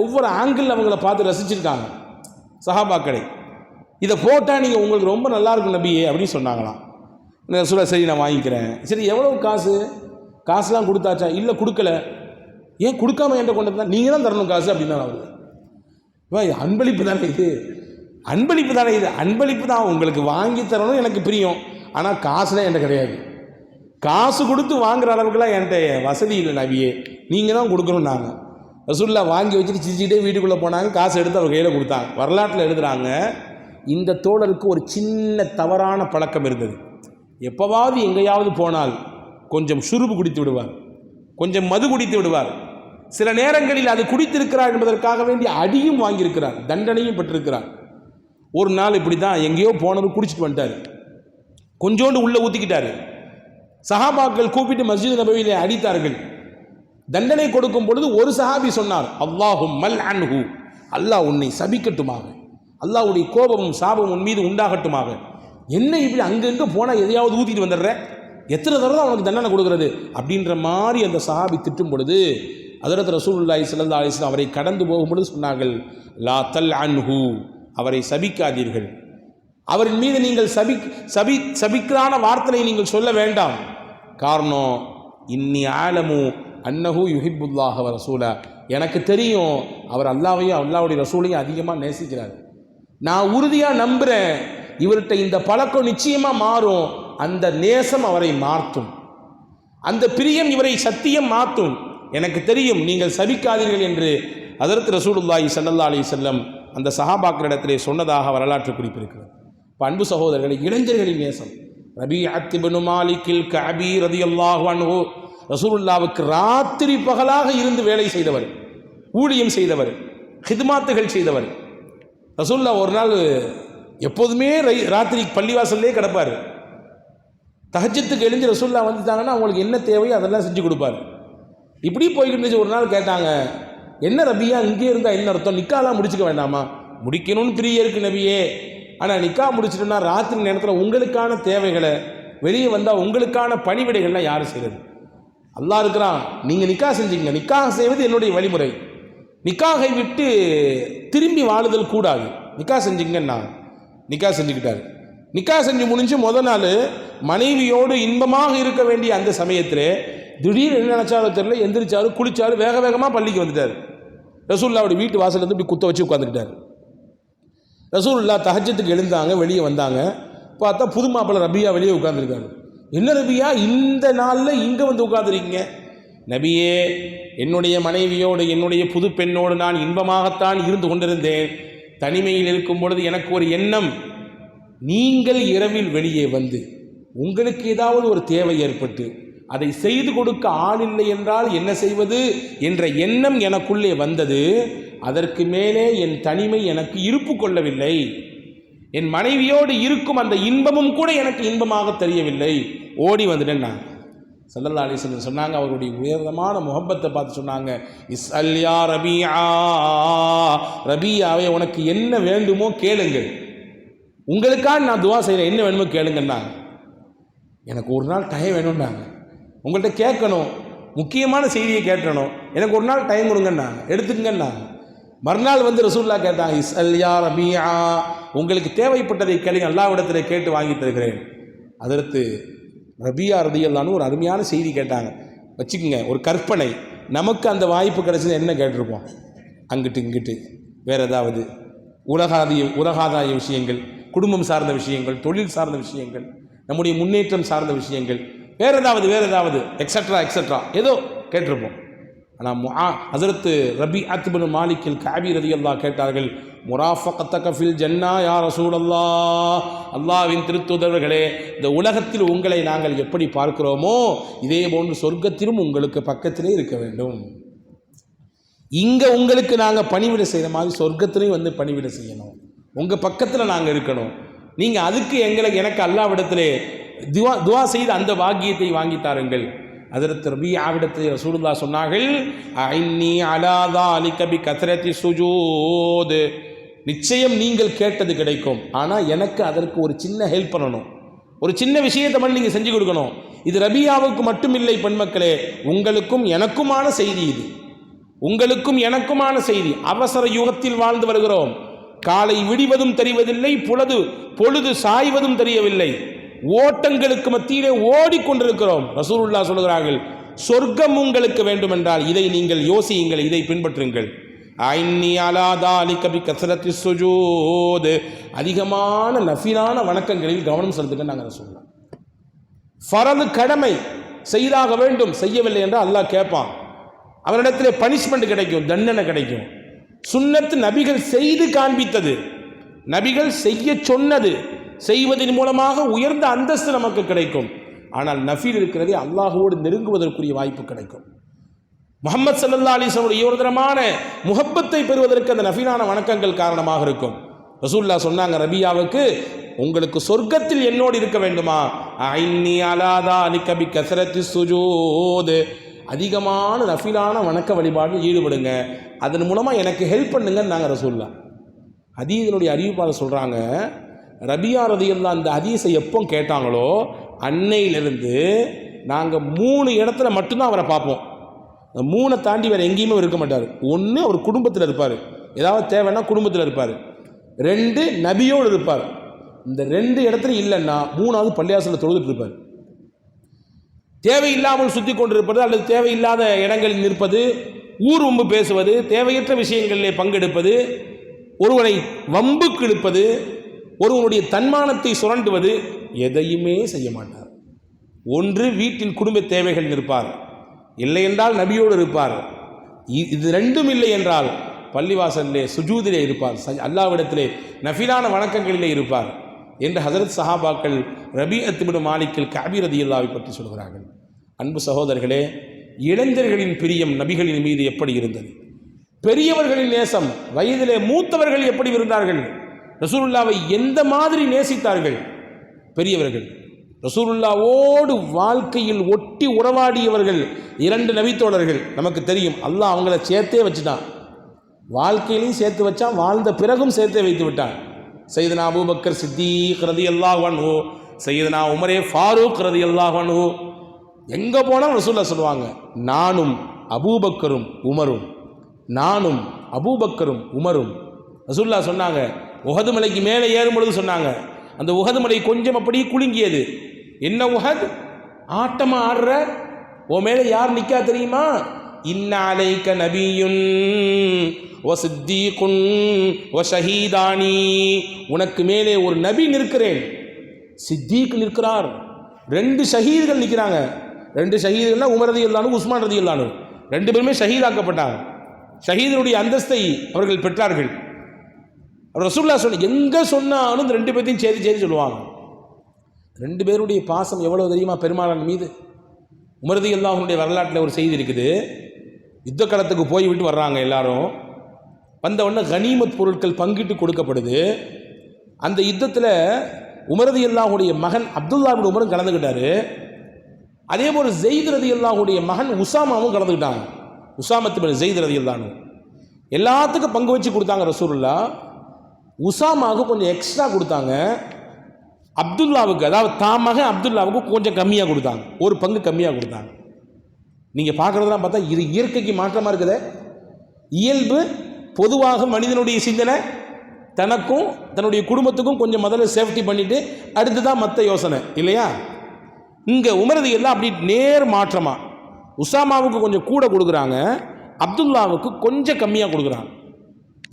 ஒவ்வொரு ஆங்கிள் அவங்கள பார்த்து ரசிச்சிருக்காங்க சஹாபாக்களை. இதை போட்டால் நீங்கள் உங்களுக்கு ரொம்ப நல்லா இருக்கும் நபியே அப்படின்னு சொன்னாங்களாம். ரசூலுல்லாஹ் சரி நான் வாங்கிக்கிறேன். சரி எவ்வளோ காசுலாம் கொடுத்தாச்சா? இல்லை கொடுக்கல. ஏன் கொடுக்காம என்கிட்ட கொண்டு வந்தால் நீங்கள் தான் தரணும் காசு அப்படின்னா அவர், அன்பளிப்பு தானே இது, அன்பளிப்பு தான், உங்களுக்கு வாங்கி தரணும் எனக்கு பிரியம், ஆனால் காசுலாம் என்கிட்ட கிடையாது, காசு கொடுத்து வாங்குற அளவுக்குலாம் என்கிட்ட வசதி இல்லை நபியே, நீங்கள் தான் கொடுக்கணும். நாங்கள் ரசூலுல்லாஹ் வாங்கி வச்சுட்டு சிரிச்சுக்கிட்டே வீட்டுக்குள்ளே போனாங்க. காசு எடுத்து அவர் கையில் கொடுத்தாங்க. வரலாற்றில் எழுதுகிறாங்க, இந்த தோழருக்கு ஒரு சின்ன தவறான பழக்கம் இருந்தது. எப்போவாவது எங்கேயாவது போனால் கொஞ்சம் சுருபு குடித்து விடுவார், கொஞ்சம் மது குடித்து விடுவார். சில நேரங்களில் அது குடித்திருக்கிறார் என்பதற்காக வேண்டி அடியும் வாங்கியிருக்கிறார், தண்டனையும் பெற்றிருக்கிறார். ஒரு நாள் இப்படி தான் எங்கேயோ போனவர் குடிச்சிட்டு வந்துட்டார், கொஞ்சோண்டு உள்ளே ஊற்றிக்கிட்டார். சஹாபாக்கள் கூப்பிட்டு மஸ்ஜித் நபவியிலே அடித்தார்கள். தண்டனை கொடுக்கும் பொழுது ஒரு சஹாபி சொன்னார், அல்லாஹும்மல் அன்ஹு, அல்லாஹ் உன்னை சபிக்கட்டுமாக, அல்லாஹ்வுடைய கோபமும் சாபமும் உன் மீது உண்டாகட்டுமாக. என்ன இப்படி அங்கங்கே போனால் எதையாவது ஊற்றிட்டு வந்துடுற, எத்தனை தடவை தான் அவனுக்கு தண்டனை கொடுக்குறது அப்படின்ற மாதிரி அந்த சஹாபி திட்டும் பொழுது, ஹஜ்ரத் ரசூலுல்லாஹி ஸல்லல்லாஹு அலைஹி வஸல்லம் அவரை கடந்து போகும்பொழுது சொன்னார்கள், லா தல் அன்ஹு, அவரை சபிக்காதீர்கள், அவரின் மீது நீங்கள் சபிக்கிறான வார்த்தையை நீங்கள் சொல்ல வேண்டாம். காரணம், இன்னி ஆலமு அன்னஹு யுஹிப்புல்லாஹ வ ரசூலா, எனக்கு தெரியும் அவர் அல்லாஹ்வையும் அல்லாஹ்வுடைய ரசூலையும் அதிகமாக நேசிக்கிறார். நான் உறுதியாக நம்புகிறேன் இவர்கிட்ட இந்த பழக்கம் நிச்சயமாக மாறும். அந்த நேசம் அவரை மாற்றும், அந்த பிரியம் இவரை சத்தியம் மாற்றும். எனக்கு தெரியும், நீங்கள் சபிக்காதீர்கள் என்று ஹதரத் ரசூலுல்லாஹி ஸல்லல்லாஹு அலைஹி வஸல்லம் அந்த சஹாபாக்களிடத்திலே சொன்னதாக வரலாற்று குறிப்பிருக்கிறது. இப்போ அன்பு சகோதரர்களை, இளைஞர்களின் நேசம். ரபீஅத் இப்னு மாலிக்கில் கஅபி ரலியல்லாஹு அன்ஹு ரசூலுல்லாவுக்கு ராத்திரி பகலாக இருந்து வேலை செய்தவர், ஊழியம் செய்தவர், ஹித்மாத்துகள் செய்தவர். ரசூலுல்லாஹ் ஒரு நாள் எப்போதுமே ராத்திரி பள்ளிவாசல்லே கிடப்பார். தஹஜ்ஜுக்கு எழுந்து ரசூலுல்லாஹ் வந்துட்டாங்கன்னா அவங்களுக்கு என்ன தேவையோ அதெல்லாம் செஞ்சு கொடுப்பார். இப்படி போய்கிட்டு இருந்துச்சு. ஒரு நாள் கேட்டாங்க, என்ன ரபியா இங்கே இருந்தால் என்ன அர்த்தம், நிக்காலாம் முடிச்சுக்க வேண்டாமா? முடிக்கணும்னு பிரிய இருக்கு நபியே, ஆனால் நிக்கா முடிச்சிட்டோம்னா ராத்திரி நேரத்தில் உங்களுக்கான தேவைகளை வெளியே வந்தால் உங்களுக்கான பணிவிடைகள்லாம் யார் செய்கிறது? அல்லாஹ் இருக்கிறான், நீங்கள் நிக்கா செஞ்சீங்க. நிக்காக செய்வது என்னுடைய வழிமுறை. நிக்காகை விட்டு திரும்பி வாழுதல் கூடாது. நிக்கா செஞ்சீங்கன்னா நிக்கா செஞ்சுக்கிட்டாரு. நிக்கா செஞ்சு முடிஞ்சு முதல் நாள் மனைவியோடு இன்பமாக இருக்க வேண்டிய அந்த சமயத்தில் திடீர்னு என்ன நினச்சாலும் தெரியல, எந்திரிச்சாரு, குளிச்சாரு, வேக வேகமாக பள்ளிக்கு வந்துட்டார். ரசூலுல்லாஹ்வுடைய வீட்டு வாசல் வந்து இப்படி குத்த வச்சு உட்காந்துக்கிட்டார். ரசூலுல்லாஹ் தஹஜ்ஜுக்கு எழுந்தாங்க, வெளியே வந்தாங்க. பார்த்தா புது மாப்பிள்ளை ரபியா வெளியே உட்காந்துருக்காரு. என்ன ரபியா இந்த நாளில் இங்கே வந்து உட்காந்துருக்கீங்க? நபியே, என்னுடைய மனைவியோடு என்னுடைய புது பெண்ணோடு நான் இன்பமாகத்தான் இருந்து கொண்டிருந்தேன். தனிமையில் இருக்கும் பொழுது எனக்கு ஒரு எண்ணம், நீங்கள் இரவில் வெளியே வந்து உங்களுக்கு ஏதாவது ஒரு தேவை ஏற்பட்டு அதை செய்து கொடுக்க ஆள் இல்லை என்றால் என்ன செய்வது என்ற எண்ணம் எனக்குள்ளே வந்தது. அதற்கு மேலே என் தனிமை எனக்கு இருப்பு கொள்ளவில்லை. என் மனைவியோடு இருக்கும் அந்த இன்பமும் கூட எனக்கு இன்பமாக தெரியவில்லை. ஓடி வந்துட்டேன் நான். ஸல்லல்லாஹு அலைஹி வஸல்லம் சொன்னாங்க, அவருடைய உயர்தமான முஹப்பத்தை பார்த்து சொன்னாங்க, இஸ்அல் யா ரபியா, ரபியாவே உனக்கு என்ன வேண்டுமோ கேளுங்கள், உங்களுக்காக நான் துவா செய்கிறேன், என்ன வேணுமோ கேளுங்கன்னா. எனக்கு ஒரு நாள் டைம் வேணும்னாங்க. உங்கள்கிட்ட கேட்கணும், முக்கியமான செய்தியை கேட்கணும், எனக்கு ஒரு நாள் டைம் கொடுங்கண்ணா, எடுத்துக்கங்கண்ணா. மறுநாள் வந்து ரசூலுல்லாஹ் கேட்டாங்க, இஸ்அல் யா ரபியா, உங்களுக்கு தேவைப்பட்டதை கேளுங்க, அல்லாஹ்விடத்தில் கேட்டு வாங்கி தருகிறேன். அதற்கு ரபியா ரலியல்லாஹு ஒரு அருமையான செய்தி கேட்டாங்க. வச்சுக்கோங்க, ஒரு கற்பனை. நமக்கு அந்த வாய்ப்பு கிடைச்சது என்ன கேட்டிருப்போம்? அங்கிட்டு இங்கிட்டு வேறு ஏதாவது உலகாதாய விஷயங்கள், குடும்பம் சார்ந்த விஷயங்கள், தொழில் சார்ந்த விஷயங்கள், நம்முடைய முன்னேற்றம் சார்ந்த விஷயங்கள், வேறு ஏதாவது எக்ஸட்ரா ஏதோ கேட்டிருப்போம். ஆனால் ஹஸரத் ரபீஅத் இப்னு மாலிக்கில் கஅபி ரலியல்லாஹு கேட்டார்கள், முராஃபகத்தக ஃபில் ஜன்னா யா ரசூலல்லாஹ், அல்லாஹ்வின் திருத்தூதர்களே, இந்த உலகத்தில் உங்களை நாங்கள் எப்படி பார்க்கிறோமோ இதே போன்று சொர்க்கத்திலும் உங்களுக்கு பக்கத்திலே இருக்க வேண்டும். இங்கே உங்களுக்கு நாங்கள் பணிவிடை செய்கிற மாதிரி சொர்க்கத்திலையும் வந்து பணிவிடை செய்யணும், உங்கள் பக்கத்தில் நாங்கள் இருக்கணும். நீங்கள் அதுக்கு எனக்கு அல்லாஹ்விடத்திலே துவா செய்து அந்த பாக்கியத்தை வாங்கித்தாருங்கள். ஹஸரத் ரபீஆவிடத்தில் ரசூலுல்லாஹ் சொன்னார்கள், ஐன்னி அலா ஸாலிக பி கத்ரத்தி சுஜூத், நிச்சயம் நீங்கள் கேட்டது கிடைக்கும், ஆனால் எனக்கு அதற்கு ஒரு சின்ன ஹெல்ப் பண்ணணும், ஒரு சின்ன விஷயத்தை மட்டும் நீங்கள் செஞ்சு கொடுக்கணும். இது ரபியாவுக்கு மட்டும் இல்லை பெண்மக்களே, உங்களுக்கும் எனக்குமான செய்தி. இது உங்களுக்கும் எனக்குமான செய்தி. அவசர யுகத்தில் வாழ்ந்து வருகிறோம். காலை விடிவதும் தெரிவதில்லை, பொழுது சாய்வதும் தெரியவில்லை. ஓட்டங்களுக்கு மத்தியிலே ஓடிக்கொண்டிருக்கிறோம். ரசூலுல்லாஹ் சொல்கிறார்கள், சொர்க்கம் உங்களுக்கு வேண்டுமென்றால் இதை நீங்கள் யோசியுங்கள், இதை பின்பற்றுங்கள். ஐன்னி அலா ஸாலிக பி கஸ்ரத்தி சுஜூத், அதிகமான நஃபிலான வணக்கங்களில் கவனம் செலுத்துங்க. நாங்கள் சொல்லலாம், ஃபரது கடமை செய்தாக வேண்டும், செய்யவில்லை என்றால் அல்லாஹ் கேட்பான், அவரிடத்தில் பனிஷ்மெண்ட் கிடைக்கும், தண்டனை கிடைக்கும். சுன்னத்து நபிகள் செய்து காண்பித்தது, நபிகள் செய்ய சொன்னது, செய்வதன் மூலமாக உயர்ந்த அந்தஸ்து நமக்கு கிடைக்கும். ஆனால் நஃபீல் இருக்கிறதே அல்லாஹ்வோடு நெருங்குவதற்குரிய வாய்ப்பு கிடைக்கும். முஹம்மது ஸல்லல்லாஹு அலைஹி வஸல்லம் உயர்தரமான முஹப்பத்தை பெறுவதற்கு அந்த நஃபீலான வணக்கங்கள் காரணமாக இருக்கும். ரசூலுல்லாஹ் சொன்னாங்க ரபியாவுக்கு, உங்களுக்கு சொர்க்கத்தில் என்னோடு இருக்க வேண்டுமா, ஐன்னி அலா ஸாலிக பி கஸ்ரத்தி சுஜூத், அதிகமான நஃபீலான வணக்க வழிபாடில் ஈடுபடுங்க, அதன் மூலமாக எனக்கு ஹெல்ப் பண்ணுங்கன்னு நாங்கள் ரசூலுல்லாஹ். ஹதீஸினுடைய அறிவிப்பாளர் சொல்கிறாங்க, ரபியா ரலியல்லாஹு அந்த ஹதீஸை எப்போ கேட்டாங்களோ அன்னையிலிருந்து நாங்கள் 3 இடத்துல மட்டும்தான் அவரை பார்ப்போம். 3 தாண்டி வேறு எங்கேயுமே இருக்க மாட்டார். 1 அவர் குடும்பத்தில் இருப்பார், ஏதாவது தேவைன்னா குடும்பத்தில் இருப்பார். 2 நபியோடு இருப்பார். இந்த 2 இடத்துல இல்லைன்னா 3வது பள்ளியாசலில் தொழுதுட்டு இருப்பார். தேவையில்லாமல் சுற்றி கொண்டிருப்பது அல்லது தேவையில்லாத இடங்களில் நிற்பது, ஊர் வம்பு பேசுவது, தேவையற்ற விஷயங்களிலே பங்கெடுப்பது, ஒருவனை வம்புக்கு இழுப்பது, ஒருவனுடைய தன்மானத்தை சுரண்டுவது, எதையுமே செய்ய மாட்டார். ஒன்று வீட்டில் குடும்ப தேவைகள் நிற்பார், இல்லை என்றால் நபியோடு இருப்பார். இது ரெண்டும் இல்லை என்றால் பள்ளிவாசலிலே சுஜூதிலே இருப்பார், அல்லாஹ்விடத்திலே நஃபிலான வணக்கங்களிலே இருப்பார் என்று ஹஸரத் சஹாபாக்கள் ரபீஅத் இப்னு மாலிக்கில் கஅபி ரலியல்லாஹு பற்றி சொல்கிறார்கள். அன்பு சகோதரர்களே, இளைஞர்களின் பிரியம் நபிகளின் மீது எப்படி இருந்தது? பெரியவர்களின் நேசம், வயதிலே மூத்தவர்கள் எப்படி இருந்தார்கள்? ரசூலுல்லாவை எந்த மாதிரி நேசித்தார்கள் பெரியவர்கள்? ரசூலுல்லாவோடு வாழ்க்கையில் ஒட்டி உறவாடியவர்கள் 2 நபித்தோழர்கள் நமக்கு தெரியும். அல்லாஹ் அவங்கள சேர்த்தே வச்சுட்டான், வாழ்க்கையிலையும் சேர்த்து வச்சான், வாழ்ந்த பிறகும் சேர்த்தே வைத்து விட்டான். சையதுனா அபூபக்கர் சித்தீக் ரலியல்லாஹு அன்ஹு, சையதுனா உமரே ஃபாரூக் ரலியல்லாஹு அன்ஹு. எங்கே போனால் ரசூலுல்லாஹ் சொல்லுவாங்க, நானும் அபூபக்கரும் உமரும், நானும் அபூபக்கரும் உமரும். ரசூலுல்லாஹ் சொன்னாங்க, உஹது மலைக்கு மேலே ஏறும் பொழுது சொன்னாங்க, அந்த உஹது மலை கொஞ்சம் அப்படியே குலுங்கியது. என்ன உஹத், ஆட்டமா ஆடுற, உன் மேலே யார் நிற்கா தெரியுமா? இன்ன அலைக்க நபியுன் வ சித்தீகுன் வ ஷஹீதானி, உனக்கு மேலே ஒரு நபி நிற்கிறேன், சித்தீக் நிற்கிறார், 2 ஷஹீதுகள் நிற்கிறாங்க. 2 ஷஹீதுகள்னா உமர் ரலியல்லாஹு அன்ஹு, உஸ்மான் ரலியல்லாஹு அன்ஹு, 2 பேருமே ஷஹீதாக்கப்பட்டாங்க. ஷஹீதுடைய அந்தஸ்தை அவர்கள் பெற்றார்கள். ரசூலுல்லாஹ் சொன்ன எங்கே சொன்னாலும் இந்த 2 பேர்த்தையும் சேர்த்து சொல்லுவாங்க. 2 பேருடைய பாசம் எவ்வளோ தெரியுமா பெருமாள் மீது? உமர் ரலியல்லாஹு அன்ஹுடைய வரலாற்றில் ஒரு செய்தி இருக்குது. யுத்த களத்துக்கு போய்விட்டு வர்றாங்க எல்லாரும். வந்த உடனே கனிமத் பொருட்கள் பங்கிட்டு கொடுக்கப்படுது. அந்த யுத்தத்தில் உமர் ரலியல்லாஹு அன்ஹுடைய மகன் அப்துல்லா இப்னு உமரும் கலந்துக்கிட்டாரு. அதே போல் ஸெய்த் ரலியல்லாஹு அன்ஹுடைய மகன் உசாமாவும் கலந்துக்கிட்டாங்க. உசாமத் இப்னு ஸெய்த் ரலியல்லாஹு அன்ஹு எல்லாத்துக்கும் பங்கு வச்சு கொடுத்தாங்க ரசூலுல்லாஹ். உசாமாவுக்கு கொஞ்சம் எக்ஸ்ட்ரா கொடுத்தாங்க, அப்துல்லாவுக்கு, அதாவது தான் மகன் அப்துல்லாவுக்கு கொஞ்சம் கம்மியாக கொடுத்தாங்க, ஒரு பங்கு கம்மியாக கொடுத்தாங்க. நீங்கள் பார்க்குறதெல்லாம் பார்த்தா இது இயற்கைக்கு மாற்றமாக இருக்குது. இயல்பு பொதுவாக மனிதனுடைய சிந்தனை தனக்கும் தன்னுடைய குடும்பத்துக்கும் கொஞ்சம் முதல்ல சேஃப்டி பண்ணிவிட்டு அடுத்து தான் மற்ற யோசனை இல்லையா? இங்கே உமரது எல்லாம் அப்படி நேர் மாற்றமாக உசாமாவுக்கு கொஞ்சம் கூட கொடுக்குறாங்க, அப்துல்லாவுக்கு கொஞ்சம் கம்மியாக கொடுக்குறாங்க.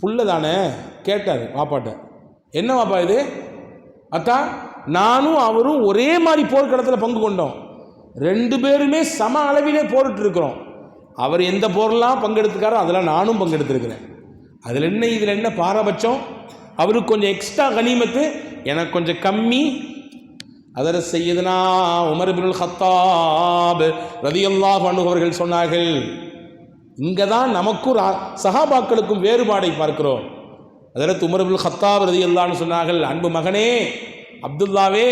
புள்ள தானே கேட்டார் வாப்பாட்ட, என்ன வாப்பா இது? அத்தா, நானும் அவரும் ஒரே மாதிரி போர்க்களத்தில் பங்கு கொண்டோம், 2 பேருமே சம அளவிலே போரிட்டு இருக்கிறோம். அவர் எந்த போரெல்லாம் பங்கெடுத்துக்காரோ அதெல்லாம் நானும் பங்கெடுத்துருக்கிறேன். அதில் என்ன இதில் என்ன பாரபட்சம்? அவருக்கு கொஞ்சம் எக்ஸ்ட்ரா கனிமத்து, எனக்கு கொஞ்சம் கம்மி. அதில் சையதுனா உமர் இப்னுல் கத்தாப் ரலியல்லாஹு அன்ஹு அவர்கள் சொன்னார்கள், இங்கே தான் நமக்கும் சஹாபாக்களுக்கும் வேறுபாடை பார்க்கிறோம். அதில் உமர் இப்னுல் கத்தாப் ரலியல்லாஹு அன்ஹு சொன்னார்கள், அன்பு மகனே அப்துல்லாவே,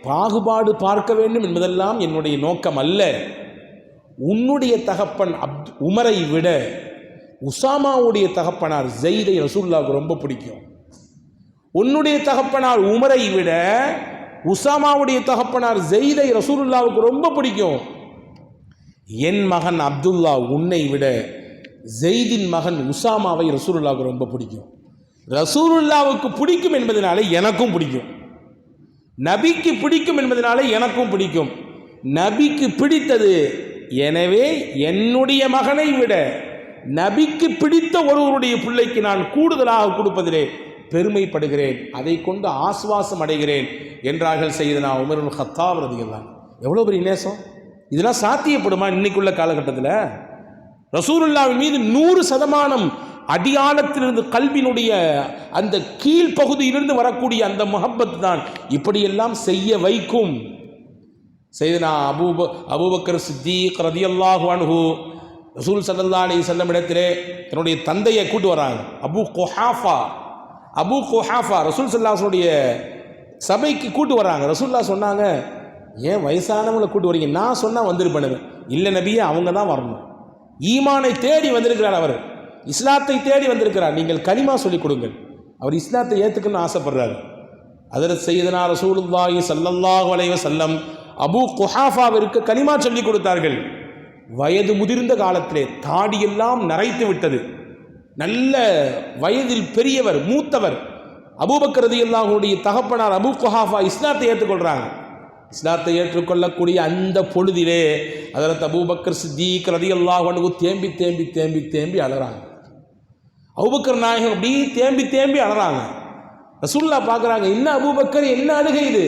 பாகுபாடு பார்க்க வேண்டும் என்பதெல்லாம் என்னுடைய நோக்கம் அல்ல. உன்னுடைய தகப்பன் உமரை விட உசாமாவுடைய தகப்பனார் ஸெய்தை ரசூலுல்லாஹ்வுக்கு ரொம்ப பிடிக்கும். உன்னுடைய தகப்பனார் உமரை விட உசாமாவுடைய தகப்பனார் ஸெய்தை ரசூலுல்லாஹ்வுக்கு ரொம்ப பிடிக்கும். என் மகன் அப்துல்லா உன்னை விட ஸெய்தின் மகன் உசாமாவை ரசூலுல்லாஹ்வுக்கு ரொம்ப பிடிக்கும். ரசூலுல்லாஹ்வுக்கு பிடிக்கும் என்பதனால எனக்கும் பிடிக்கும், நபிக்கு பிடிக்கும் என்பதனால எனக்கும் பிடிக்கும். நபிக்கு பிடித்தது, எனவே என்னுடைய மகனை விட நபிக்கு பிடித்த ஒருவருடைய பிள்ளைக்கு நான் கூடுதலாக கொடுப்பதிலே பெருமைப்படுகிறேன், அதை கொண்டு ஆஸ்வாசம் அடைகிறேன் என்றார்கள் சையதுனா உமர் இப்னுல் கத்தாப் ரலியல்லாஹு அன்ஹு. எவ்வளோ பெரிய நேசம்! இதெல்லாம் சாத்தியப்படுமா இன்னைக்குள்ள காலகட்டத்தில்? ரசூலுல்லாஹ்வின் மீது 100% அடியாளத்திலிருந்து கல்வினுடைய அந்த கீழ்ப்பகுதியிலிருந்து வரக்கூடிய அந்த முஹப்பத் தான் இப்படியெல்லாம் செய்ய வைக்கும். சையதுனா அபூபக்கர் சித்தீக் ரலியல்லாஹு அன்ஹு ரசூல் ஸல்லல்லாஹு அலைஹி வஸல்லம் இடத்திலே தன்னுடைய தந்தையை கூட்டு வராங்க. அபூ குஹாஃபா ரசூல் ஸல்லல்லாஹு அலைஹி வஸல்லம் சபைக்கு கூட்டு வராங்க. ரசூலுல்லாஹ் சொன்னாங்க, ஏன் வயசானவங்களை கூட்டு வரீங்க? நான் சொன்னால் வந்திருப்பேன். இல்லை நபியே, அவங்க தான் வரணும். ஈமானை தேடி வந்திருக்கிறார், அவர் இஸ்லாத்தை தேடி வந்திருக்கிறார், நீங்கள் கலிமா சொல்லிக் கொடுங்கள். அவர் இஸ்லாத்தை ஏற்றுக்கணும்னு ஆசைப்படுறாரு. ஹஜ்ரத் சையதுனா ரசூலுல்லாஹி ஸல்லல்லாஹு அலைஹி வஸல்லம் அபூ குஹாஃபாவிற்கு கலிமா சொல்லிக் கொடுத்தார்கள். வயது முதிர்ந்த காலத்திலே தாடியெல்லாம் நரைத்து விட்டது, நல்ல வயதில் பெரியவர், மூத்தவர். அபூபக்கர் ரலியல்லாஹு அன்ஹுடைய தகப்பனார் அபூ குஹாஃபா இஸ்லாத்தை ஏற்றுக்கொள்கிறாங்க. இஸ்லாத்தை ஏற்றுக்கொள்ளக்கூடிய அந்த பொழுதிலே ஹஜ்ரத் அபூபக்கர் சித்தீக் ரலியல்லாஹு அன்ஹு தேம்பி தேம்பி தேம்பி தேம்பி அழறாங்க. அபூபக்கர் நாயகம் அப்படி தேம்பி தேம்பி அழறாங்க. ரசூலுல்லாஹ் பார்க்குறாங்க, என்ன அபூபக்கர், என்ன அழுகை இது?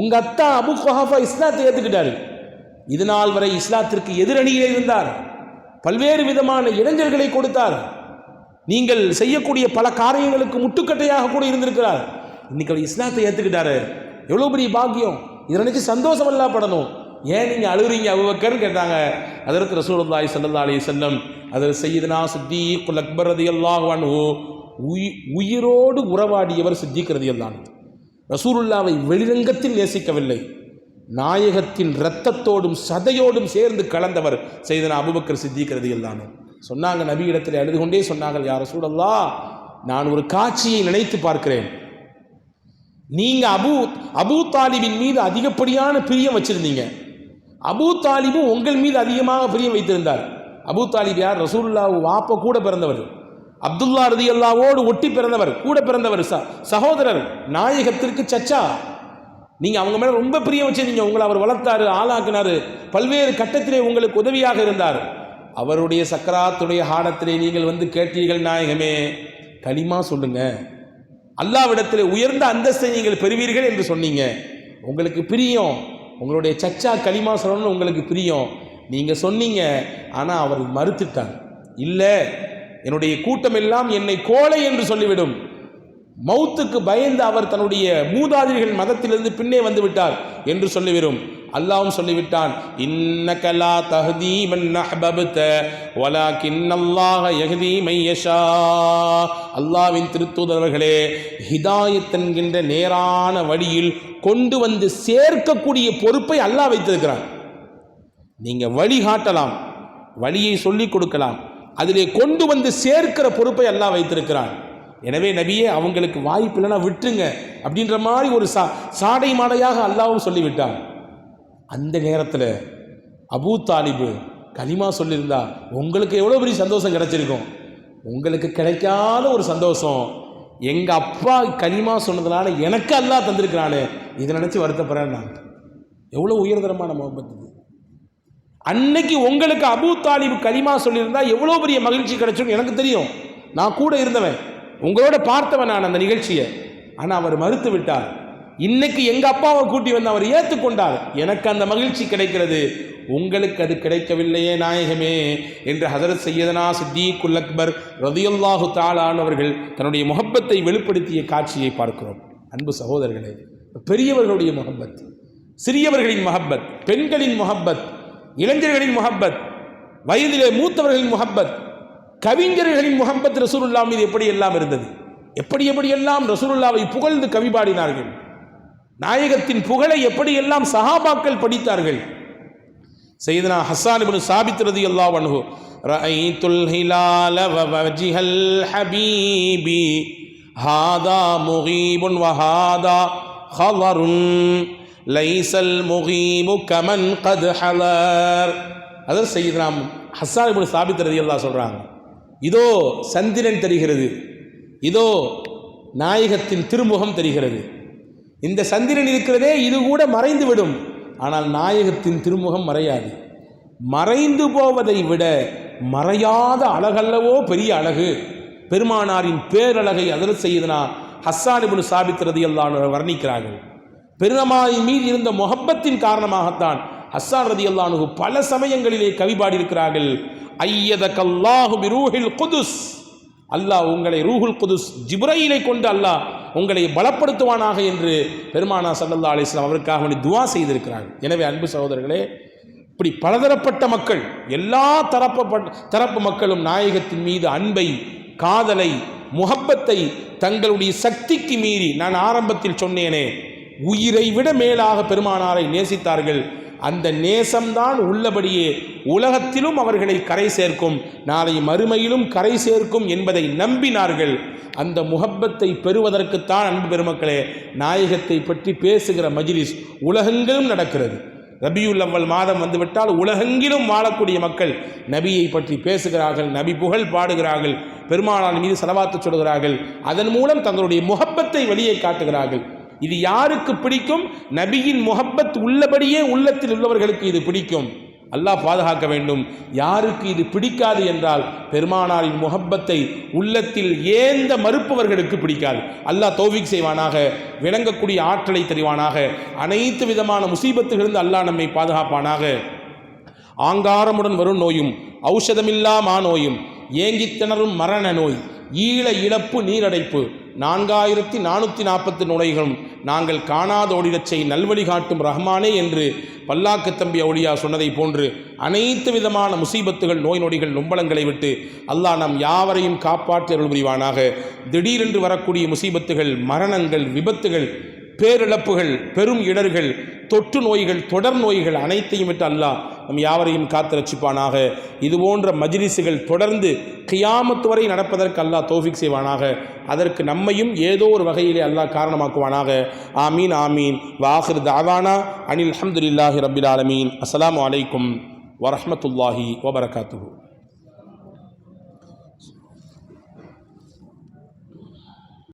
உங்கள் அத்தா அபு குஹாஃபா இஸ்லாத்தை ஏற்றுக்கிட்டாரு. இது நாள் வரை இஸ்லாத்திற்கு எதிரணியில் இருந்தார், பல்வேறு விதமான இளைஞர்களை கொடுத்தார், நீங்கள் செய்யக்கூடிய பல காரியங்களுக்கு முட்டுக்கட்டையாக கூட இருந்திருக்கிறார். இன்னைக்கு அவர் இஸ்லாத்தை ஏற்றுக்கிட்டாரு, எவ்வளோ பெரிய பாக்கியம்! இதை நினைச்சு சந்தோஷம் எல்லாம் படணும். ஏன் நீங்கள் அழுகுறீங்க அபூபக்கர்னு கேட்டாங்க. ஹஜ்ரத் ரசூலுல்லாஹி ஸல்லல்லாஹு அலைஹி வஸல்லம் ஹஜ்ரத் சய்யிதுனா சித்தீக்குல் அக்பர் ரலியல்லாஹு அன்ஹு உயிரோடு உறவாடியவர் சித்தீக் ரலியல்லாஹு அன்ஹு. ரசூலுல்லாவை வெளிரங்கத்தில் நேசிக்கவில்லை, நாயகத்தின் இரத்தத்தோடும் சதையோடும் சேர்ந்து கலந்தவர் சய்யிதுனா அபூபக்கர் சித்தீக் ரலியல்லாஹு அன்ஹு. சொன்னாங்க, நபி இடத்தில் அழுது கொண்டே சொன்னாங்க, யா ரசூலல்லாஹ், நான் ஒரு காட்சியை நினைத்து பார்க்கிறேன். நீங்க அபூ தாலிபின் மீது அதிகப்படியான பிரியம் வச்சிருந்தீங்க, அபூ தாலிபும் உங்கள் மீது அதிகமாக பிரியம் வைத்திருந்தார். அபூ தாலிப் யார்? ரசூலுல்லாஹ் வாப்ப கூட பிறந்தவர், அப்துல்லா ரலியல்லாஹோடு ஒட்டி பிறந்தவர், கூட பிறந்தவர், சகோதரர், நாயகத்திற்கு சச்சா. நீங்க அவங்க மேல ரொம்ப பிரியம் வச்சிருந்தீங்க. உங்களை அவர் வளர்த்தாரு, ஆளாக்கினாரு, பல்வேறு கட்டத்திலே உங்களுக்கு உதவியாக இருந்தார். அவருடைய சக்கராத்துடைய ஹாடத்திலே நீங்கள் வந்து கேட்டீர்கள், நாயகமே கலிமா சொல்லுங்க, அல்லாஹ்விடத்திலே உயர்ந்த அந்தஸ்தை நீங்கள் பெறுவீர்கள் என்று சொன்னீங்க. உங்களுக்கு பிரியம், உங்களுடைய சச்சா கலிமா சொல்லணும்னு உங்களுக்கு பிரியம், நீங்க சொன்னீங்க. ஆனால் அவர் மறுத்துட்டார். இல்லை, என்னுடைய கூட்டம் எல்லாம் என்னை கோழை என்று சொல்லிவிடும். மௌத்துக்கு பயந்து அவர் தன்னுடைய மூதாதிரிகள் மதத்திலிருந்து பின்னே வந்து விட்டார் என்று சொல்லிவிடும். அல்லாஹ்வும் சொல்லிவிட்டான், இன்னக லா தஹ்தி மன் அஹ்பப்த வலாகின்னல்லாஹ யஹ்தி மன் யஷா. அல்லாஹ்வின் திருத்தூதர்களே, ஹிதாயத் என்கின்ற நேரான வழியில் கொண்டு வந்து சேர்க்கக்கூடிய பொறுப்பை அல்லாஹ் வைத்திருக்கிறான். நீங்க வழிகாட்டலாம், வழியை சொல்லிக் கொடுக்கலாம், அதிலே கொண்டு வந்து சேர்க்கிற பொறுப்பை அல்லாஹ் வைத்திருக்கிறான். எனவே நபியே, அவங்களுக்கு வாய்ப்பு இல்லைன்னா விட்டுருங்க அப்படின்ற மாதிரி ஒரு சாடை மாடையாக அல்லாஹ்வும் சொல்லிவிட்டான். அந்த நேரத்தில் அபூ தாலிபு கலிமா சொல்லியிருந்தா உங்களுக்கு எவ்வளோ பெரிய சந்தோஷம் கிடைச்சிருக்கும். உங்களுக்கு கிடைக்காத ஒரு சந்தோஷம் எங்கள் அப்பா கலிமா சொன்னதுனால எனக்கு அல்லாஹ் தந்திருக்கிறானே, இதை நினச்சி வருத்தப்படுறேன். நான் எவ்வளோ உயர்தரமான முகப்பத் இது. அன்னைக்கு உங்களுக்கு அபூ தாலிபு கலிமா சொல்லியிருந்தா எவ்வளோ பெரிய மகிழ்ச்சி கிடைச்சுன்னு எனக்கு தெரியும். நான் கூட இருந்தவன், உங்களோட பார்த்தவன் நான் அந்த நிகழ்ச்சியை. ஆனால் அவர் மறுத்து விட்டார். இன்னைக்கு எங்க அப்பாவை கூட்டி வந்து அவர் ஏற்றுக்கொண்டார், எனக்கு அந்த மகிழ்ச்சி கிடைக்கிறது, உங்களுக்கு அது கிடைக்கவில்லையே நாயகமே என்று ஹஜ்ரத் சய்யிதுனா சித்தீக்குல் அக்பர் ரலியல்லாஹு தஆலா அவர்கள் தன்னுடைய முஹப்பத்தை வெளிப்படுத்திய காட்சியை பார்க்கிறோம். அன்பு சகோதரர்களே, பெரியவர்களுடைய முஹப்பத், சிறியவர்களின் முஹப்பத், பெண்களின் முஹப்பத், இளைஞர்களின் முஹப்பத், வயதிலே மூத்தவர்களின் முஹப்பத், கவிஞர்களின் முஹப்பத் ரசூலுல்லாஹ் மீது எப்படி எல்லாம் இருந்தது, எப்படியெல்லாம் ரசூலுல்லாவை புகழ்ந்து கவி பாடினார்கள், நாயகத்தின் புகழை எப்படியெல்லாம் சஹாபாக்கள் படித்தார்கள். சய்யிதுனா ஹஸ்ஸான் இப்னு சாபித் ரலியல்லாஹு அன்ஹு, ரஅய்துல் ஹிலால வ வஜ்ஹல் ஹபீபி ஹாதா முகீபுன் வ ஹாதா ஹலருன் லைஸல் முகீபு கமன் கத் ஹலர். அதாவது சய்யிதுனா ஹஸ்ஸான் இப்னு சாபித் ரலியல்லாஹு சொல்றாங்க, இதோ சந்திரன் தெரிகிறது, இதோ நாயகத்தின் திருமுகம் தெரிகிறது. இந்த சந்திரன் இருக்கிறதே, இது கூட மறைந்து விடும், ஆனால் நாயகத்தின் திருமுகம் மறையாது. மறைந்து போவதை விட மறையாத அழகல்லவோ பெரிய அழகு. பெருமானாரின் பேரழகை ஹஜ்ரத் சய்யிதுனா ஹஸ்ஸான் இப்னு சாபித் ரலியல்லாஹு அன்ஹு வர்ணிக்கிறார்கள். பெருமானாரின் மீது இருந்த முஹப்பத்தின் காரணமாகத்தான் ஹஸ்ஸான் ரலியல்லாஹு அன்ஹு பல சமயங்களிலே கவி பாடியிருக்கிறார்கள். ஐயதகல்லாஹு பிரூஹில் குதுஸ், அல்லாஹ் உங்களை ரூஹுல் குதுஸ் ஜிப்ரீலை கொண்டு அல்லாஹ் உங்களை பலப்படுத்துவானாக என்று பெருமானா ஸல்லல்லாஹு அலைஹி வஸல்லம் அவருக்காக துஆ செய்திருக்கிறார்கள். எனவே அன்பு சகோதரர்களே, இப்படி பலதரப்பட்ட மக்கள், எல்லா தரப்பு மக்களும் நாயகத்தின் மீது அன்பை, காதலை, முஹப்பத்தை தங்களுடைய சக்திக்கு மீறி, நான் ஆரம்பத்தில் சொன்னேனே, உயிரை விட மேலாக பெருமானாரை நேசித்தார்கள். அந்த நேசம்தான் உள்ளபடியே உலகத்திலும் அவர்களை கரை சேர்க்கும், நாளை மறுமையிலும் கரை சேர்க்கும் என்பதை நம்பினார்கள். அந்த முஹப்பத்தை பெறுவதற்குத்தான் அன்பு பெருமக்களே நாயகத்தை பற்றி பேசுகிற மஜ்லிஸ் உலகெங்கிலும் நடக்கிறது. ரபியுல் அவ்வல் மாதம் வந்துவிட்டால் உலகெங்கிலும் வாழக்கூடிய மக்கள் நபியை பற்றி பேசுகிறார்கள், நபி புகழ் பாடுகிறார்கள், பெருமானார் மீது ஸலவாத்து சொல்கிறார்கள், அதன் மூலம் தங்களுடைய முஹப்பத்தை வெளியே காட்டுகிறார்கள். இது யாருக்கு பிடிக்கும்? நபியின் முஹப்பத் உள்ளபடியே உள்ளத்தில் உள்ளவர்களுக்கு இது பிடிக்கும். அல்லாஹ் பாதுகாக்க வேண்டும். யாருக்கு இது பிடிக்காது என்றால் பெருமானாரின் முஹப்பத்தை உள்ளத்தில் ஏந்த மறுப்பவர்களுக்கு பிடிக்காது. அல்லாஹ் தௌஃபீக் செய்வானாக, விளங்கக்கூடிய ஆற்றலை தருவானாக, அனைத்து விதமான முசீபத்துகளிலிருந்து அல்லாஹ் நம்மை பாதுகாப்பானாக. ஆங்காரமுடன் வரும் நோயும், ஔஷதமில்லா நோயும், ஏங்கித் திணறும் மரண நோய், ஈழ இழப்பு, நீரடைப்பு, 4440 நோய்களும் நாங்கள் காணாதோடிடச் செய் நல்வழி காட்டும் ரஹ்மானே என்று பல்லாக்கு தம்பி அவுலியா சொன்னதை போன்று அனைத்து விதமான முசீபத்துகள், நோய் நொடிகள், நொம்பலங்களை விட்டு அல்லாஹ் நம் யாவரையும் காப்பாற்றி அருள் புரிவானாக. திடீரென்று வரக்கூடிய முசீபத்துகள், மரணங்கள், விபத்துகள், பேரிழப்புகள், பெரும் இடர்கள், தொற்று நோய்கள், தொடர் நோய்கள் அனைத்தையும் விட்டு அல்லாஹ் நம் யாவரையும் காத்து ரட்சிப்பானாக. இதுபோன்ற மஜ்லிஸுகள் தொடர்ந்து கியாமத் வரை நடப்பதற்கு அல்லாஹ் தௌஃபீக் செய்வானாக. அதற்கு நம்மையும் ஏதோ ஒரு வகையிலே அல்லாஹ் காரணமாக்குவானாக. ஆமீன் ஆமீன். வாஹிர் தாவானா அனில் அல்ஹம்துலில்லாஹி ரப்பில் ஆலமீன். அஸ்ஸலாமு அலைக்கும் வரஹ்மத்துல்லாஹி வபரகாத்துஹு.